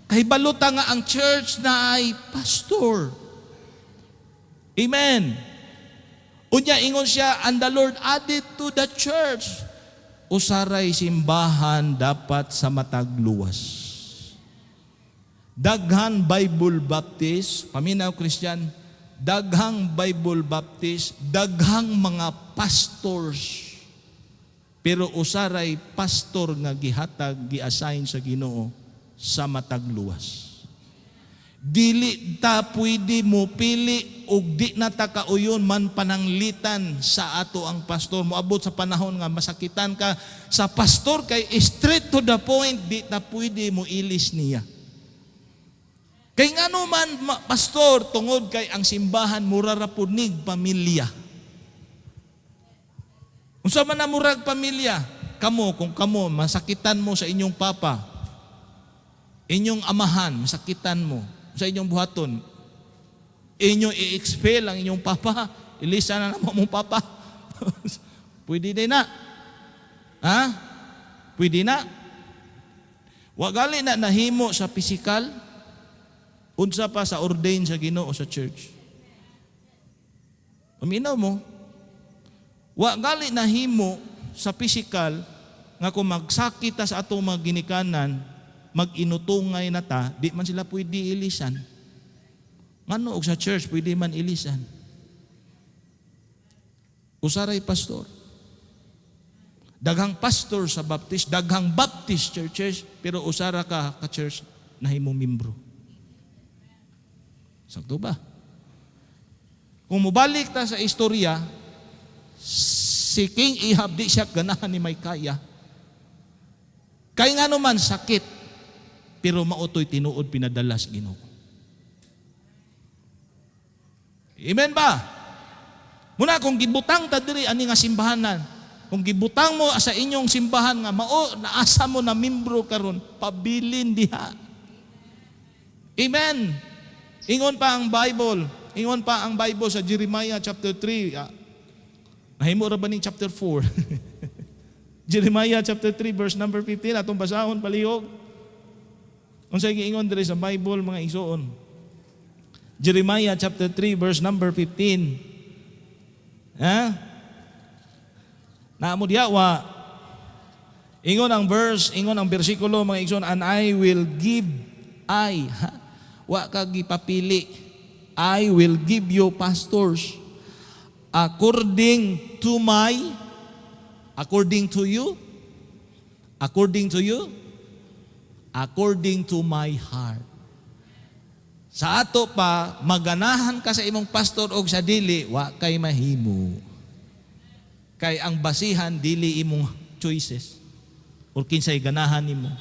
Kay baluta nga ang church na ay pastor. Amen. Unya ingon siya, and the Lord added to the church, usaray simbahan dapat sa matag luwas. Daghang Bible Baptist, paminaw Christian, daghang Bible Baptist, daghang mga pastors, pero usaray pastor nga gihatag, gi-assign sa Ginoo sa matag luwas. Dili ta pwede mo pili ug di na ta kauyon man pananglitan sa ato ang pastor. Moabot sa panahon nga masakitan ka sa pastor kay straight to the point, di ta pwede mo ilis niya. Kay ngano man pastor tungod kay ang simbahan mura ra punig pamilya. Unsa man na murag pamilya? Kung kamo masakitan mo sa inyong papa, inyong amahan, masakitan mo sa inyong buhaton, inyong i-expel ang inyong papa, ilisa na naman mong papa. Pwede din na. Ha? Pwede na. Wagali na nahimo sa physical, unsa pa sa ordain sa Ginoo sa church. Paminaw mo, wa gali nahimo sa physical nga kung magsakit ta sa atong mga ginikanan, mag-inutungay na ta, di man sila pwede ilisan. Ngano og sa church pwede man ilisan? Usaray pastor. Daghang pastor sa Baptist, daghang Baptist churches, pero usara ka church na himo membro. Sakto ba? Kung mubalik ta sa istorya, si King Ahab di siya ganahan ni Micaiah. Kay nga naman sakit, pero mautoy tinuod pinadalas Ginoo. Amen ba? Muna kung gibutang ta diri ani nga simbahanan, kung gibutang mo sa inyong simbahan nga mao naasa mo na membro karon, pabilin diha. Amen. Ingon pa ang Bible sa Jeremiah chapter 3. Nahimo ra ba ning chapter 4? Jeremiah chapter 3 verse number 15 atong basahon palihog. Unsay giingon diri sa Bible mga igsoon? Jeremiah chapter 3 verse number 15. Ha? Naamo diha wa. Ingon ang bersikulo mga igsoon, and I will give wa ka gipapili. I will give you pastors according to my heart. Sa ato pa maganahan ka sa imong pastor og sa dili, wa kay mahimo. Kay ang basihan dili imong choices or kinsay ganahan nimo,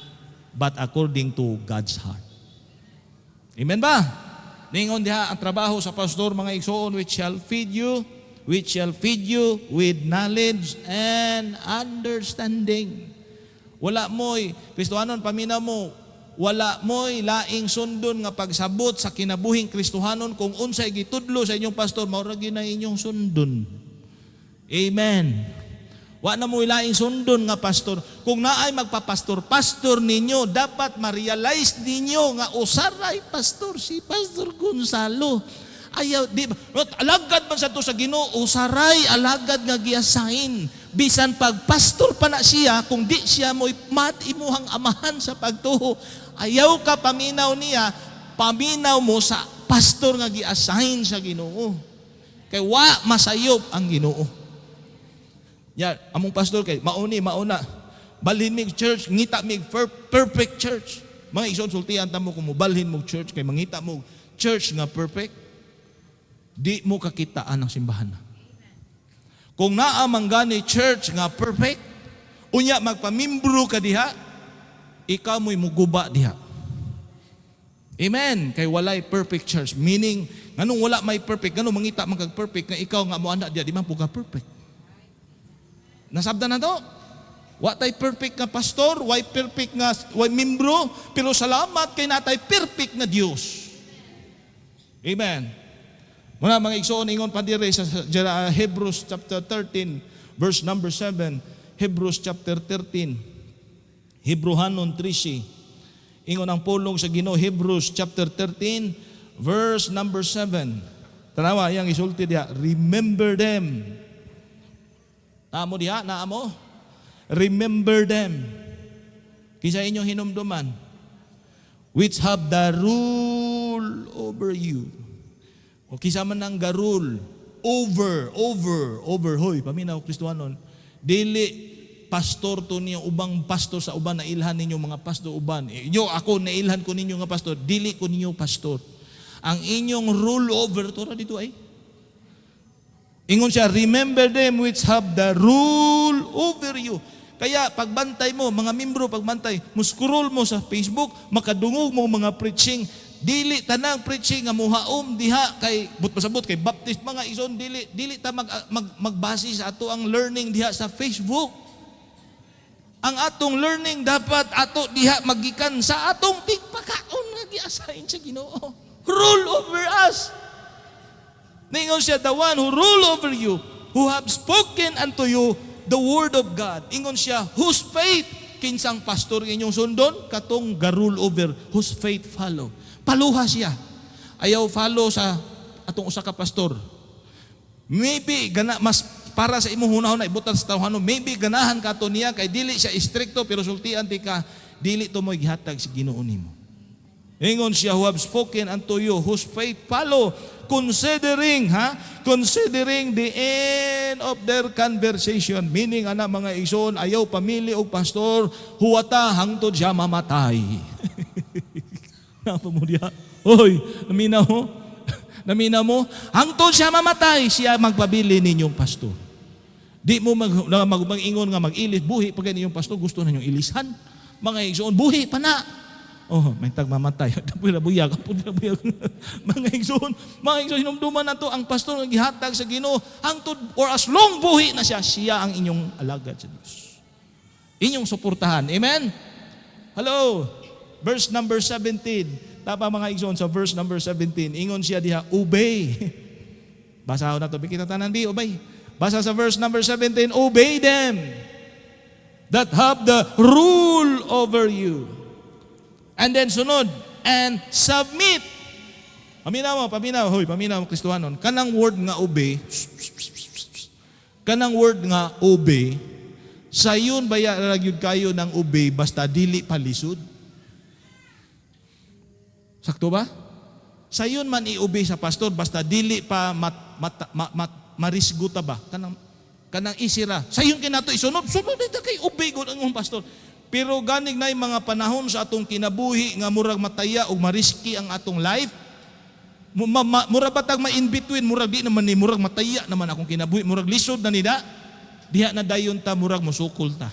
but according to God's heart. Amen ba? Ningon diha ang trabaho sa pastor mga igsoon, which shall feed you with knowledge and understanding. Wala mo'y, Kristohanon, paminaw mo, wala mo'y laing sundon nga pagsabot sa kinabuhing Kristohanon kung unsay gitudlo sa inyong pastor, maura na inyong sundon. Amen. Wa na mo'y laing sundon nga pastor. Kung naay magpapastor-pastor ninyo, dapat ma-realize ninyo nga usaray pastor si Pastor Gonzalo. Ayaw, di ba? Alagad man sa to sa Ginoo, usaray alagad nga giasahin. Bisan pag pastor pa na siya, kung di siya mo'y imuhang amahan sa pagtuho, ayaw ka paminaw niya, paminaw mo sa pastor nga gi-assign sa Ginoo. Kay wa masayop ang Ginoo. Ya, among pastor kay mauna. Balhin mig church, ngita mig perfect church. Mga igsoon sultian ta mo kung mobalhin mo church kay mangita mo church nga perfect. Di mo kakitaan ang simbahan. Kung naa man gani church nga perfect, unya magpamimbro ka diha, ikaw mo'y muguba diha. Amen. Kay walay perfect church. Meaning, nganong wala may perfect, nganong mangita magkag-perfect, nga ikaw nga moanda diha, di man po ka perfect. Nasabda na to? Wa tay perfect nga pastor, way perfect nga way membro, pero salamat kay natay perfect nga Dios. Amen. Muna mga igsoon ingon pa dire sa Hebrews chapter 13 verse number 7. Hebrews chapter 13. Hebrehanon 13. Ingon ang pulong sa Ginoo Hebrews chapter 13 verse number 7. Tanawa yang isulti diha, remember them. Naamo diha, naamo. Remember them. Kisa inyong hinumduman which have the rule over you. O kisa man ang garul over. Hoy, paminaw Kristohanon. Dili pastor to niyo ubang pastor sa uban na ilhan ninyo mga pastor uban. Inyo ako na ilhan ko ninyo nga pastor, dili ko ninyo pastor. Ang inyong rule over to ra dito ay. Ingon siya, remember them which have the rule over you. Kaya pagbantay mo, mga membro, pagbantay, muskurol mo sa Facebook, makadungog mo mga preaching, dili tanang preaching nga muhaom diha kay pasabot kay Baptist mga ison dili ta magbase sa ato ang learning diha sa Facebook. Ang atong learning dapat ato diha magikan sa atong tigpakaon nga gi-assign sa Ginoo. Rule over us. Ningon siya, the one who rule over you, who have spoken unto you the word of God. Ingon siya, whose faith kinsang pastor inyong sundon katong garule over, whose faith follow. Paluha siya. Ayaw follow sa atong usa ka pastor. Maybe mas para sa imong hunahon na ibutan sa tawhano, maybe ganahan ka to niya kay dili siya stricto pero sultian ti ka dili to mo gihatag si Ginoo nimo. Ingon siya, who have spoken unto you, whose faith follow, considering the end of their conversation. Meaning, ana mga igsoon, ayaw pamili o pastor, huwata hangtod siya mamatay. Napamulya. Hoy, namina mo, hangtod siya mamatay, siya magpabili ninyong pastor. Di mo mag-ingon nga mag-ilis, buhi pag inyong pastor, gusto na nyong ilisan. Mga igsoon, buhi pa na. Oh, may tagmamatay. Pura buyag. Mga igsoon, hinumduman na to, ang pastor nga gihatag sa Ginoo, hangtod or as long buhi na siya ang inyong alagad sa Dios. Inyong suportahan. Amen? Hello. Verse number 17. Tapa mga igsoon sa verse number 17. Ingon siya diha, obey. Basahon na to. Bikita tanan di, obey. Basa sa verse number 17, obey them that have the rule over you. And then sunod, and submit. Paminaw, Kristohanon. Kanang word nga obey, sayon baya ragyud kayo ng obey basta dili palisod. Sakto ba? Sayon man i-obey sa pastor basta dili pa marisguta ba? Kanang isira. Sayon kinato isunod dito kay obey gud ang pastor. Pero ganig na mga panahon sa atong kinabuhi nga murag mataya o mariski ang atong life. Murag batag ma-in-between, murag di naman ni, murag mataya naman akong kinabuhi, murag lisod na nida, diha na dayon ta, murag musukol ta.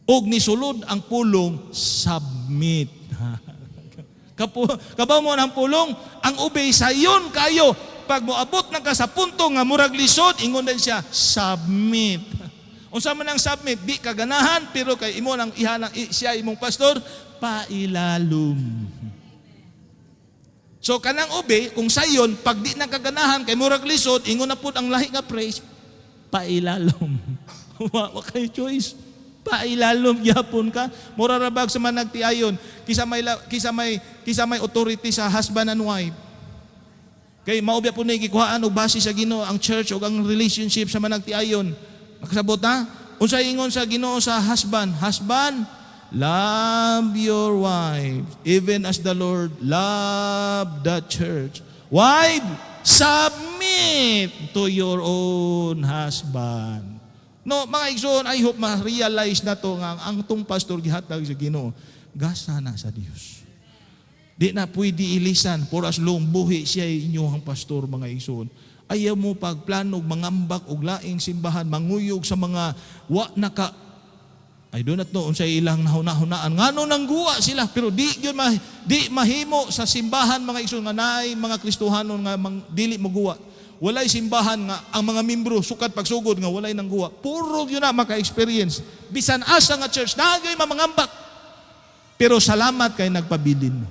Og ni sulod ang pulong, submit. Kabaw mo ang pulong, ang obey sayon kayo, pag moabot na ka sa punto nga murag lisod, ingon din siya, submit. Unsa man ang submit, di kaganahan, pero kay imo nang siya imong pastor, pailalom. So kanang obey, kung sayon, pag di na kaganahan, kay murag lisod, ingon na pud ang lahi nga praise, pailalom. Wa kay choice. Pailalom gyapon ka. Mura ra bag sa managtiayon, kisa may authority sa husband and wife. Kay mao biya pud ni gikuhaan og base sa Ginoo ang church ug ang relationship sa managtiayon. Nakasabot na? Unsay ingon sa Ginoo sa husband? Husband, Love your wife, even as the Lord loved the church. Wife, submit to your own husband. No, mga igsoon, I hope ma-realize na to nga ang tong pastor gihatag sa Ginoo, gasa na sa Dios. Di na pwede ilisan for as long buhi siya inyong pastor, mga igsoon. Ayaw mo pagplanog, mangambak og laing simbahan, manguyog sa mga wa naka I do not know unsay ilang nahuna-hunaan. Ngano nang guwa sila pero di mahimo sa simbahan, mga igsoon, nga naay mga Kristohanon nga dili mo guwa. Walay simbahan nga ang mga membro sukat pagsugod nga walay nang guwa. Puro yun na maka-experience. Bisan asa nga church nagay mamangambak. Pero salamat kay nagpabilin mo.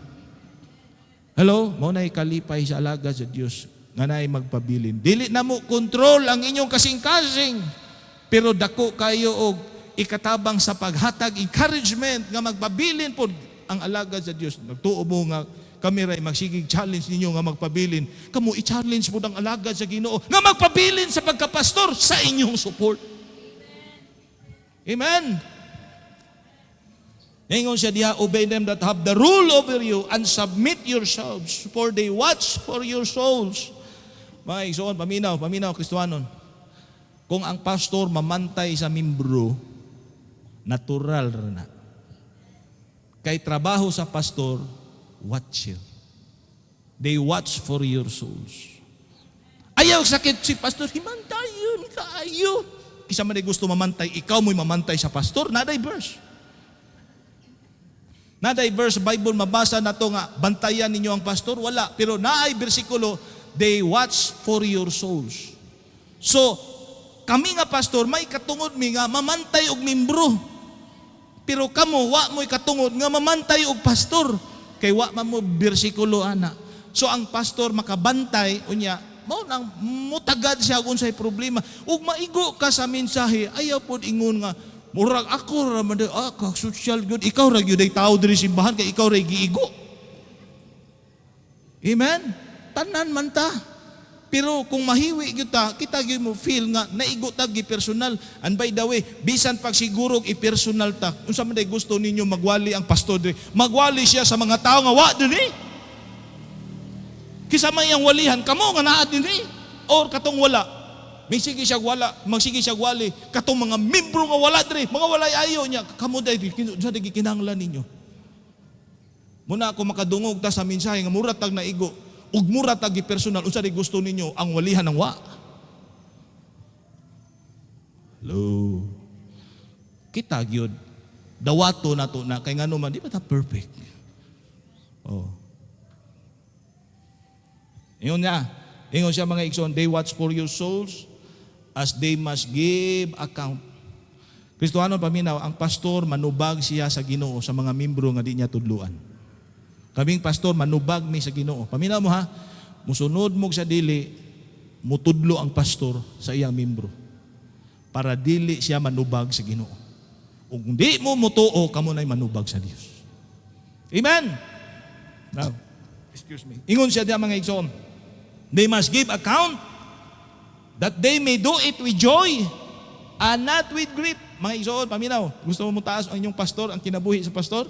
Hello, mao nay kalipay sa alagad sa Dios nga naay magpabilin. Dili na mo control ang inyong kasing-kasing. Pero dako kayo og ikatabang sa paghatag encouragement nga magpabilin po ang alagad sa Dios. Nagtuo mo nga kami ray magsigig challenge ninyo nga magpabilin. Kamo i-challenge mo ang alagad sa Ginoo nga magpabilin sa pagkapastor sa inyong support. Amen. Ingon siya diha, obey them that have the rule over you and submit yourselves, for they watch for your souls. Mga igsoon, paminaw, Kristohanon. Kung ang pastor mamantay sa membro, natural na. Kay trabaho sa pastor, watch you. They watch for your souls. Ayaw sakit si pastor, himantayon kaayo. Kisa man gusto mamantay, ikaw mo'y mamantay sa pastor, naday verse. Naday verse, Bible mabasa na to nga, bantayan ninyo ang pastor, wala. Pero naay bersikulo, they watch for your souls. So, kami nga pastor, may katungod mi nga mamantay og membro. Pero kamo, wa mo'y katungod nga mamantay og pastor. Kay wa man mo bersikulo ana. So ang pastor makabantay unya, mao nang mutagad siya kung say problema. Ug maigo ka sa mensahe, ayaw pod ingon nga murag ako ra man ka social good, ikaw ra gyud ay tao diri simbahan kay ikaw ra giigo. Amen. Tanan man ta. Pero kung mahiwi gyud ta, kita gyud mo feel nga naigo ta gi personal. And by the way, bisan pag sigurog i-personal ta, unsa man day gusto ninyo magwali ang pastor diri, magwali siya sa mga tao nga wa diri. Kisa may ang walihan kamo nga naa diri or katong wala. Magsige siya wala, magsige siya wali katong mga membro nga wala diri, mga walay ayo niya, kamo day sa kinahanglan ninyo. Muna ako makadungog ta sa mensahe nga murat tag naigo. Ug mura tagi personal unsa di gusto ninyo ang walihan ng wa. Hello. Kita gyud dawato nato na kay ngano man di ba ta perfect. Oh. Ingon siya mga igsoon, they watch for your souls as they must give account. Kristohanon paminaw, ang pastor manubag siya sa Ginoo sa mga membro nga di niya tudluan. Kaming pastor, manubag mi sa Ginoo. Paminaw mo ha, musunod mo sa dili, mutudlo ang pastor sa iyang membro. Para dili siya manubag sa Ginoo. Kung di mo mutuo, kamo na'y manubag sa Dios. Amen? Now, excuse me. Ingon siya diya mga igsoon, they must give account that they may do it with joy and not with grief. Mga igsoon, paminaw, gusto mo taas ang inyong pastor, ang kinabuhi sa pastor?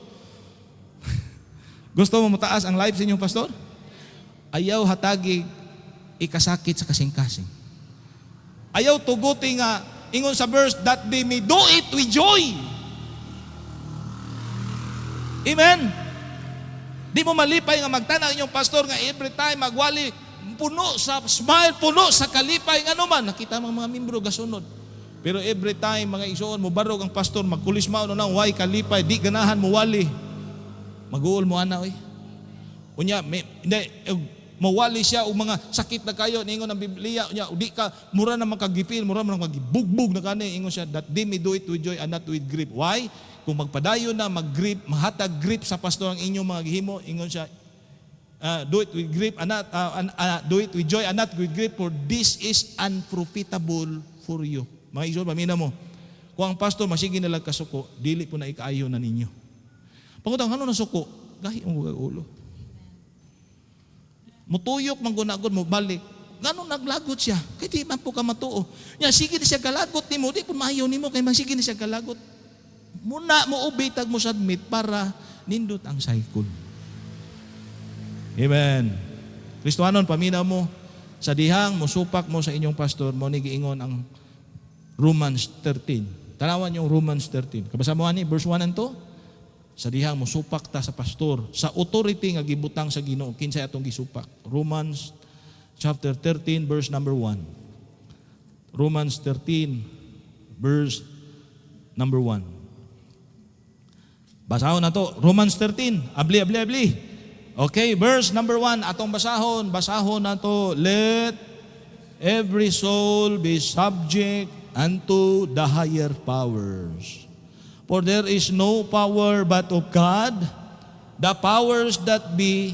Gusto mo mataas ang life sa inyong pastor? Ayaw hatagi ikasakit sa kasing-kasing. Ayaw tuguti nga, ingon sa verse, that they may do it with joy. Amen? Di mo malipay nga magtanaw inyong pastor nga every time magwali, puno sa smile, puno sa kalipay, nga naman, nakita mga membro gasunod. Pero every time, mga igsoon, mo barog ang pastor, magkulis mao nang way kalipay, di ganahan mo wali. Mag-uol mo ana oy. Unya mawali siya og mga sakit na kayo ningon ang Biblia unya di ka mura na makagipil, mura man magibugbog na kani ingon siya that they may do it with joy and not with grief. Why? Kung magpadayon na mag-grief, mahatag grief sa pastor ang inyong mga gihimo, ingon siya do it with grief and not do it with joy and not with grief, for this is unprofitable for you. Mga igsoon, pamina mo. Kung ang pastor masigi na lang kasuko, dili po na ikaayo na ninyo. Pangutang, ano na suko? Gahi ang ulo. Mutuyok, manggunagod mo, balik. Gano'n naglagot siya? Kaya di man po ka matuo. Yan, sige na siya galagot ni mo, di po maayaw ni mo, kaya sige na siya galagot. Muna mo ubitag mo submit para nindot ang cycle. Amen. Kristohanon, paminaw mo sa dihang musupak mo sa inyong pastor mo ni giingon ang Romans 13. Tanawan yung Romans 13. Kabasa mo ani verse 1 and 2. Sa dihang musupak ta sa pastor sa authority nga gibutang sa Ginoo kinsay atong gisupak. Romans chapter 13 verse number 1. Romans 13 verse number 1. Basahon na to. Romans 13. Abli. Okay, verse number 1. Atong basahon na to. Let every soul be subject unto the higher powers. For there is no power but of God. The powers that be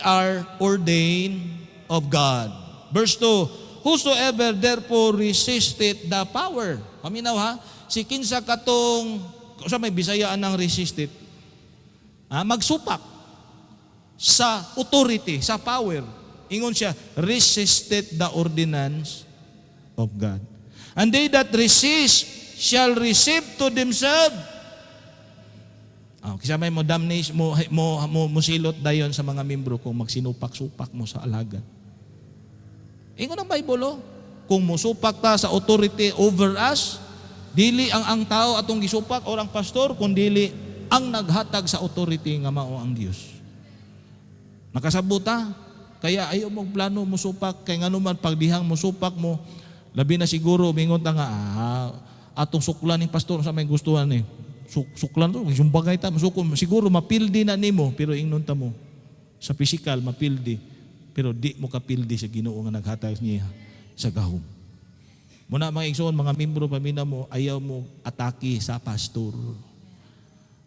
are ordained of God. Verse 2. Whosoever therefore resisted the power. Paminaw ha. Si kinsa katong sa may Bisayaan ng resisted. Magsupak sa authority, sa power. Ingon siya, resisted the ordinance of God. And they that resist shall receive to themselves. Kisa may mo damnation, mo silot dayon sa mga membro kung magsinupak-supak mo sa alagad. Ingon ang Bible, kung musupak ta sa authority over us, dili ang tao atong gisupak o ang pastor, kundi ang naghatag sa authority nga mao ang Dios. Nakasabuta, kaya ayaw mong plano musupak, kay nga naman pagdihang musupak mo, labi na siguro, mingon ta nga, atong suklan ng pastor sa may gustuhan eh. Suklan to, yung bagay ta, siguro mapildi na nimo, pero ingnon ta mo, sa physical, mapildi, pero di mo kapildi sa Ginoo nga naghatag niya sa gahom. Muna mga igsoon, mga membro pamina mo, ayaw mo atake sa pastor.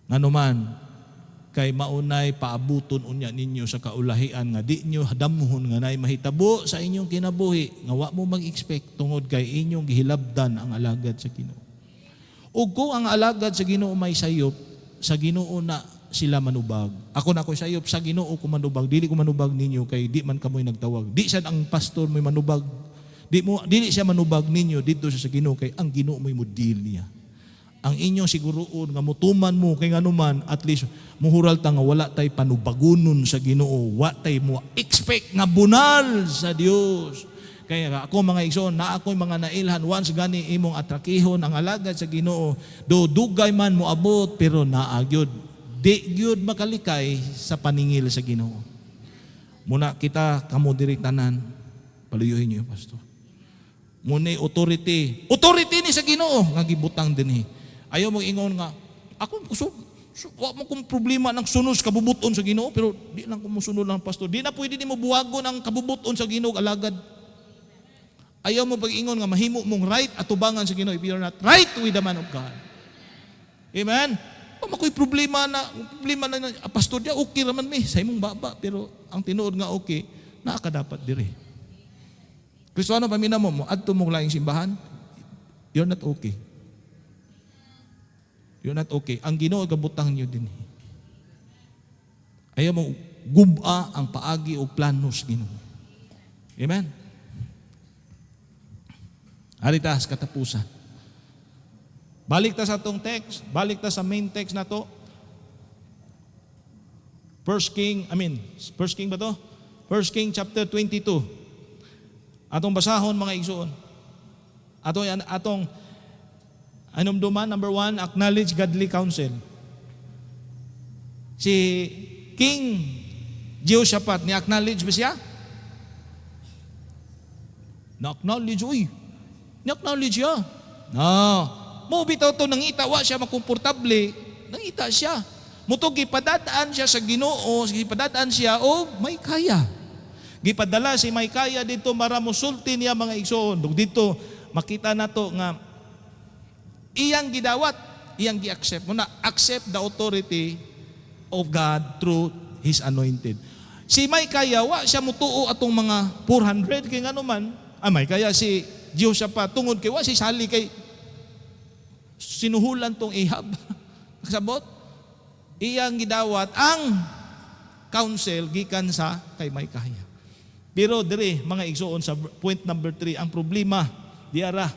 Nga naman, kay maunay paabuton unya ninyo sa kaulahian nga di nyo damuhon nga nay mahitabo sa inyong kinabuhi nga wa mo mag-expect tungod kay inyong gihilabdan ang alagad sa Ginoo. Ug kung ang alagad sa Ginoo may sayop, sa Ginoo na sila manubag. Ako na ko sayop sa Ginoo ko manubag, dili ko manubag ninyo kay di man kamoy nagtawag. Di sad ang pastor mo'y manubag. Dili siya manubag ninyo dito sa Ginoo kay ang Ginoo mo'y model niya. Ang inyong siguroon nga mutuman mo kay nganuman at least muhural ta nga wala tay panubagunon sa Ginoo, wa tay mo expect nga bunal sa Dios. Kaya ako mga igsoon, na ako'y mga nailhan once gani imong atrakihon ang alagad sa Ginoo, do dugay man mo abot pero naagyod di gyud makalikay sa paningil sa Ginoo. Muna kita kamo diri tanan paluyuhin niyo pastor. Muna authority ni sa Ginoo nga gibutang dinhi. Ayaw mo ingon nga, ako wa mo kung problema ng sunos kabubuton sa Ginoo, pero di lang ko musunod lang pastor. Di na pwede nimo buwagon ang kabubuton sa Ginoo alagad. Ayaw mo pag-ingon nga mahimo mong right atubangan sa Ginoo if you're not right with the man of God. Amen? O makoy problema na pastor dia okay raman mi sa imong baba, pero ang tinuod nga okay, naa ka dapat diri. Kristohano pamina mo adto mo laing simbahan, you're not okay. You're not okay. Ang Ginoo gabutang niyo din. Ayaw mo guba ang paagi o planos Ginoo. Amen? Harita sa katapusan. Balik ta sa atong text. Balik ta sa main text na to. First King ba to? First King chapter 22. Atong basahon mga igsoon. Atong anumduman, number 1, acknowledge godly counsel. Si King Jehoshaphat, ni-acknowledge ba siya? Na-acknowledge, ni-acknowledge siya. Mo bitaw to, nangita, wa siya makomportable, nangita siya. Mutog, gipadadaan siya sa Ginoo, gipadadaan siya, may kaya. Gipadala si may kaya dito, maramusulti niya mga igsoon. Dito, makita na to nga, iyang gidawat, iyang gi-accept. Muna, accept the authority of God through His anointed. Si Micaiah, wa siya mutuo atong mga 400, kay nga naman, Micaiah si Jehoshaphat, tungod kay wa si sali kay sinuhulan tong Ahab. Kasabot, iyang gidawat ang counsel gikan sa kay Micaiah. Pero dire, mga igsoon, sa point number 3, ang problema, diara,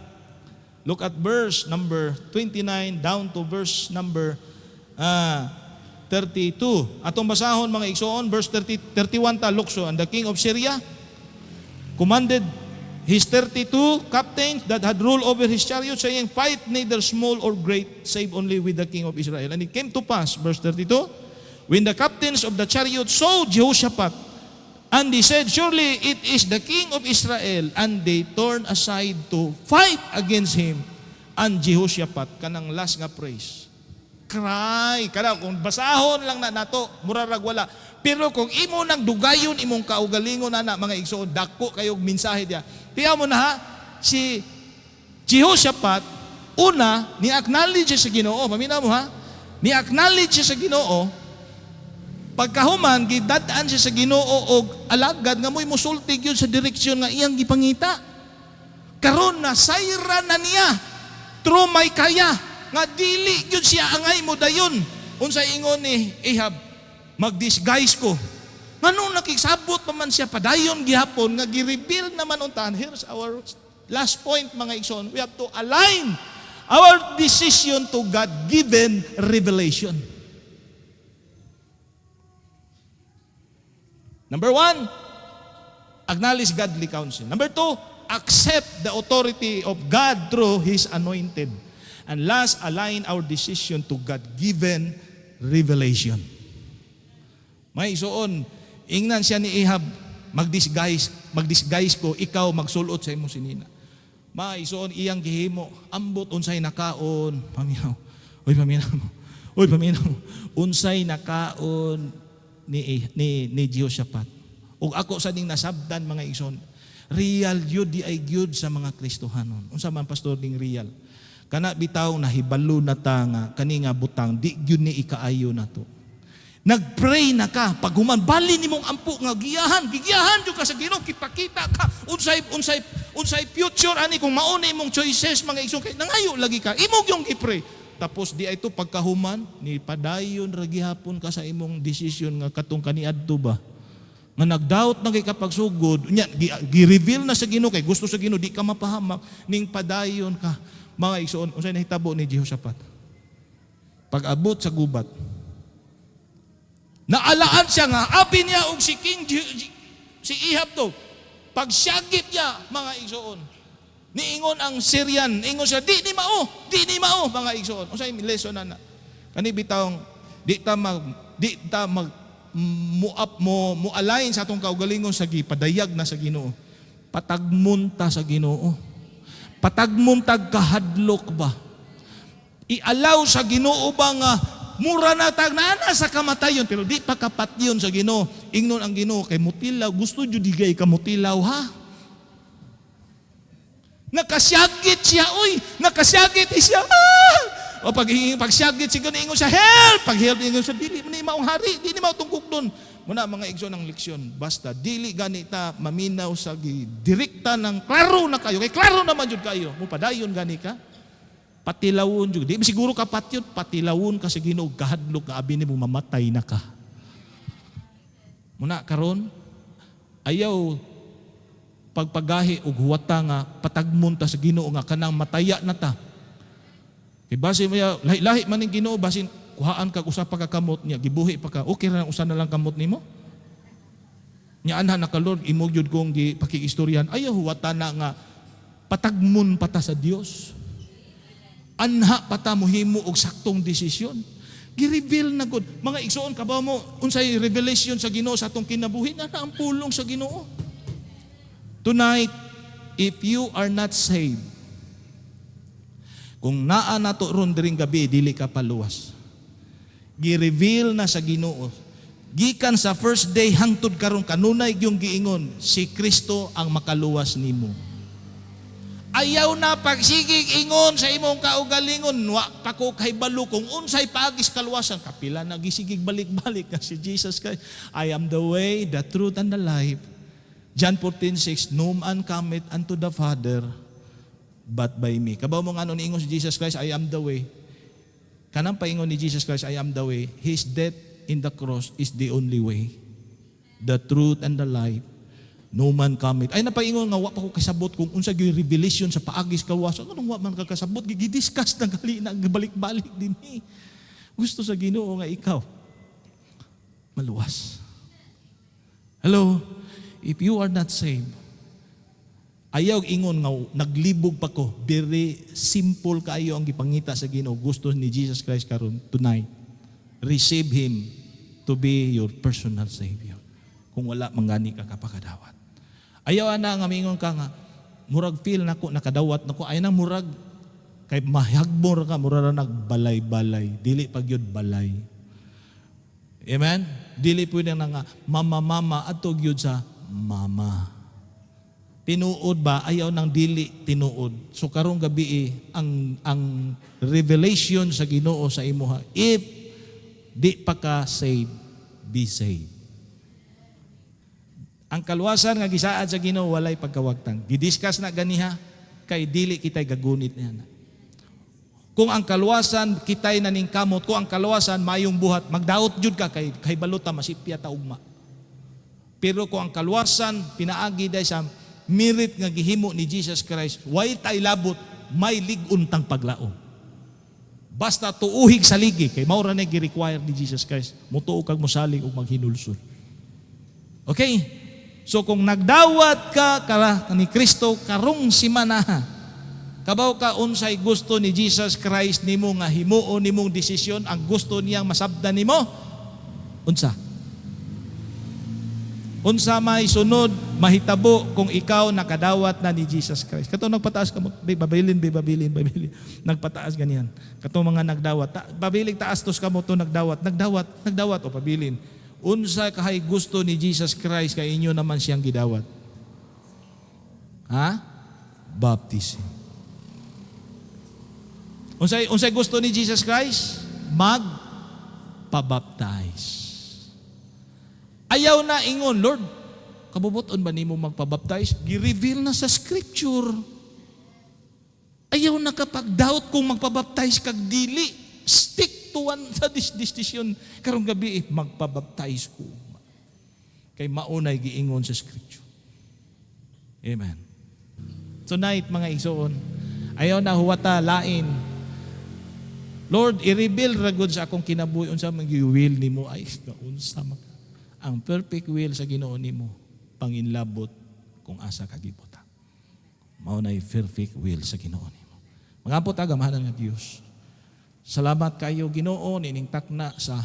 Look at verse number 29 down to verse number 32. Atong basahon mga igsoon, verse 31 ta, lukso, and the king of Syria commanded his 32 captains that had ruled over his chariot, saying, fight neither small or great, save only with the king of Israel. And it came to pass, verse 32, when the captains of the chariot saw Jehoshaphat, and they said, surely it is the king of Israel, and they turned aside to fight against him. And Jehoshaphat, kanang last nga praise, cry. Kada kung basahon lang na nato, murarag wala. Pero kung imo nang dugayon imong kaugalingon na mga igsoon, dako kayong mensahe diya. Tiyaw mo na ha, si Jehoshaphat, una, ni-acknowledge siya sa Ginoo. Pamina mo ha? Ni-acknowledge siya sa Ginoo. Pagkahuman, gidadaan siya sa Ginoo og alagad nga mo'y musultig yun sa direksyon nga iyang gipangita. Karon na sayra na niya, trumay kaya, nga dili yun siya angay mo dayon. Unsay ingon ni Ahab, mag-disguise ko. Ngano nakisabot pa man siya padayon gihapon nga gi-reveal naman untahan. Here's our last point mga igsoon. We have to align our decision to God-given revelation. Number 1, acknowledge godly counsel. Number 2, accept the authority of God through His anointed. And last, align our decision to God-given revelation. May isuon, ingnan siya ni Ahab, mag-disguise ko, ikaw magsulot sa imong sinina. May isuon, iyang gihimo, ambot unsay nakaon, paminaw. Oy, paminaw. Unsay nakaon ni Jehoshaphat. Ug ako sa ding nasabdan mga igsoon, real yun di ay gyud sa mga Kristohanon. Unsa man pastor ding real? Kana bitaw nahibalo na ta nga kani nga butang di gyud ni ikaayo nato. Nagpray na ka pag human bali nimong ampo nga giyahan jud ka sa Ginoo, kipakita ka unsay future ani kung mao na imong choices mga igsoon, kay nangayo lagi ka imong yung gipray. Tapos di ay to pagkahuman, ni padayon ra gihapon ka sa imong desisyon nga katong kaniadto ba. Nga nagdoubt na kay kapagsugod, nya gi-reveal na sa Ginoo kay gusto sa Ginoo di ka mapahamak ning padayon ka. Mga igsoon, unsay nahitabo ni Jehoshaphat? Pag-abot sa gubat, naalaan siya nga abi niya og si si Ahab to. Pagsyagip niya mga igsoon, niingon ang Syrian, ingon siya, di ni mao, mga igsoon. Unsay lesson na kani bitawng di ta align sa atong kaugalingon sa gipadayag na sa Ginoo. Patagmon ta sa Ginoo. Patagmon tag kahadlok ba? Ialaw sa Ginoo ba nga mura na tag nana sa kamatayon pero di pa kapatyon sa Ginoo. Ingnon ang Ginoo kay mutilaw, gusto jud digay ka mutilaw ha. Nakasyagit siya, nakasyagit siya. O pagsyagit siya, ingon siya, help! Pag help, ingon siya, dili ni maong hari, dili mao tungkok doon. Muna mga igsoon ng leksyon, basta dili ganita maminaw sa direkta ng klaro na kayo. Kay klaro naman jud kayo. Mupadayon gani ka. Patilawon jud. Di siguro kapat yun, patilawon ka sa Ginoo, kahadlok nga abi nimo mamatay na ka. Muna karon ayaw pagpagahi og huwata nga patagmon ta sa Ginoo nga kanang mataya na ta. Kay base maya lahi man ning Ginoo basin kuhaan kag usa pa ka kamot niya gibuhi pa ka okay ra usa na lang kamot nimo. Nya anha na ka Lord imo gyud kong pakiistoryan ayaw huwata na nga patagmon pa ta sa Dios. Anha pa ta mohimo og saktong desisyon. Gi-reveal na gud. Mga igsoon kabaw mo unsay revelation sa Ginoo sa atong kinabuhi na ang pulong sa Ginoo. Tonight, if you are not saved, kung naa nato ron diring gabi, dili ka paluwas. Gi-reveal na sa Ginoo. Gikan sa first day hangtod karon kanunay yung giingon, si Kristo ang makaluwas nimo. Ayaw na pagsigig ingon sa imong kaugalingon, wa pa ko kahibalo kung unsay paagis kaluwasan. Kapila na gisigig balik-balik na si Jesus Christ. I am the way, the truth, and the life. John 14:6, no man cometh unto the Father but by me. Kabaw mo nga ano niingon si Jesus Christ, I am the way. Kanang paingon ni Jesus Christ, I am the way. His death in the cross is the only way, the truth and the life. No man cometh. Ay napaingon nga wa pa ko kasabot kung unsa gyud revelation sa paagis kalwasan. Anong wa man kakasabot gidiscuss na gali na balik-balik dinhi. Gusto sa Ginoo nga ikaw maluwas. Hello, if you are not saved, ayaw ingon nga naglibog pa ko. Very simple kaayo ang gipangita sa Ginoo. Gusto ni Jesus Christ karon tonight. Receive Him to be your personal Savior. Kung wala mangani ka kapakadawat. Ayaw na nga mingon ka nga murag feel nako nakadawat nako ay nang murag kay mahagbor ka murag na nagbalay-balay dili pag yun balay. Amen. Dili pwede na nga mama atog yun sa mama. Tinuod ba ayaw nang dili tinuod. So karong gabi ang revelation sa Ginoo sa imuha, if di pa ka saved, be saved. Ang kaluwasan nga gisaad sa Ginoo walay pagkawagtang. Gidiscuss na ganiha kay dili kitay gagunit niya. Kung ang kaluwasan kitay naningkamot, kung ang kaluwasan mayong buhat, magdaot jud ka kay baluta masipya ta ugma. Pero kung ang kaluwasan pinaagi day sa merit nga gihimo ni Jesus Christ, way tay labot, may lig-untang paglaom. Basta tuuhig sa ligi kay mao ra na gi-require ni Jesus Christ. Mutuo kag mosalig ug maghinulsol. Okay? So kung nagdawat ka ni Kristo karong simana, kabaw ka unsay gusto ni Jesus Christ nimo nga himuon nimong desisyon, ang gusto niyang masabdan nimo, unsa? Unsa may sunod mahitabo kung ikaw nakadawat na ni Jesus Christ? Kato nagpataas ka mo, babilin. Nagpataas ganyan. Kato mga nagdawat, babilig taas tos ka mo to nagdawat o pabilin. Unsa kahay gusto ni Jesus Christ kay inyo naman siyang gidawat? Ha? Baptism. Unsay gusto ni Jesus Christ? Magpabaptize. Ayaw na ingon, Lord, kabubuton ba nimo magpabaptize? Gi-reveal na sa scripture. Ayaw na kapag doubt kung magpabaptize kag dili. Stick to one sa decision. Karong gabi, magpabaptize ko. Kay maunay giingon sa scripture. Amen. Tonight, mga igsoon, ayaw na huwata lain. Lord, i-reveal ragod sa akong kinabuhi unsa man gi-will nimo ay unsa man ang perfect will sa Ginoo nimo panginlabot kung asa ka gibuta. Mao nay perfect will sa Ginoo nimo. Mangapot agamahan nga Dios. Salamat kayo Ginoo nining takna sa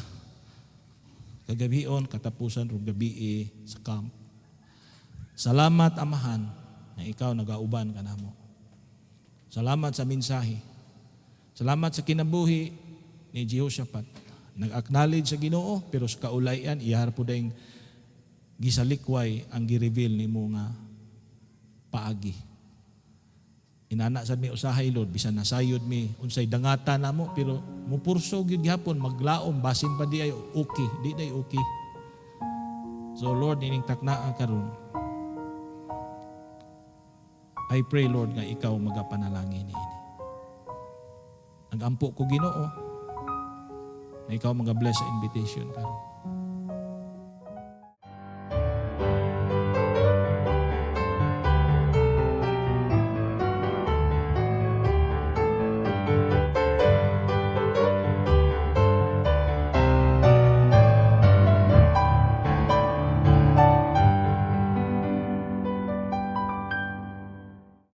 kagabion katapusan rug gabi sa camp. Salamat Amahan na ikaw nagauban kanamo. Salamat sa mensahe. Salamat sa kinabuhi ni Jehoshaphat. Nag-acknowledge sa Ginoo pero sa kaulayan iyar po dayong gisalikway ang gi-reveal nimo nga paagi. Inana sad mi usahay Lord bisan nasayod mi unsay dangata namo pero mupurso gyud gihapon maglaom basin pa di ay okay, di day okay. So Lord ining taknaa karon. I pray Lord nga ikaw magapanalangin niini. Nagampo ko Ginoo na ikaw mga bless sa invitation karon.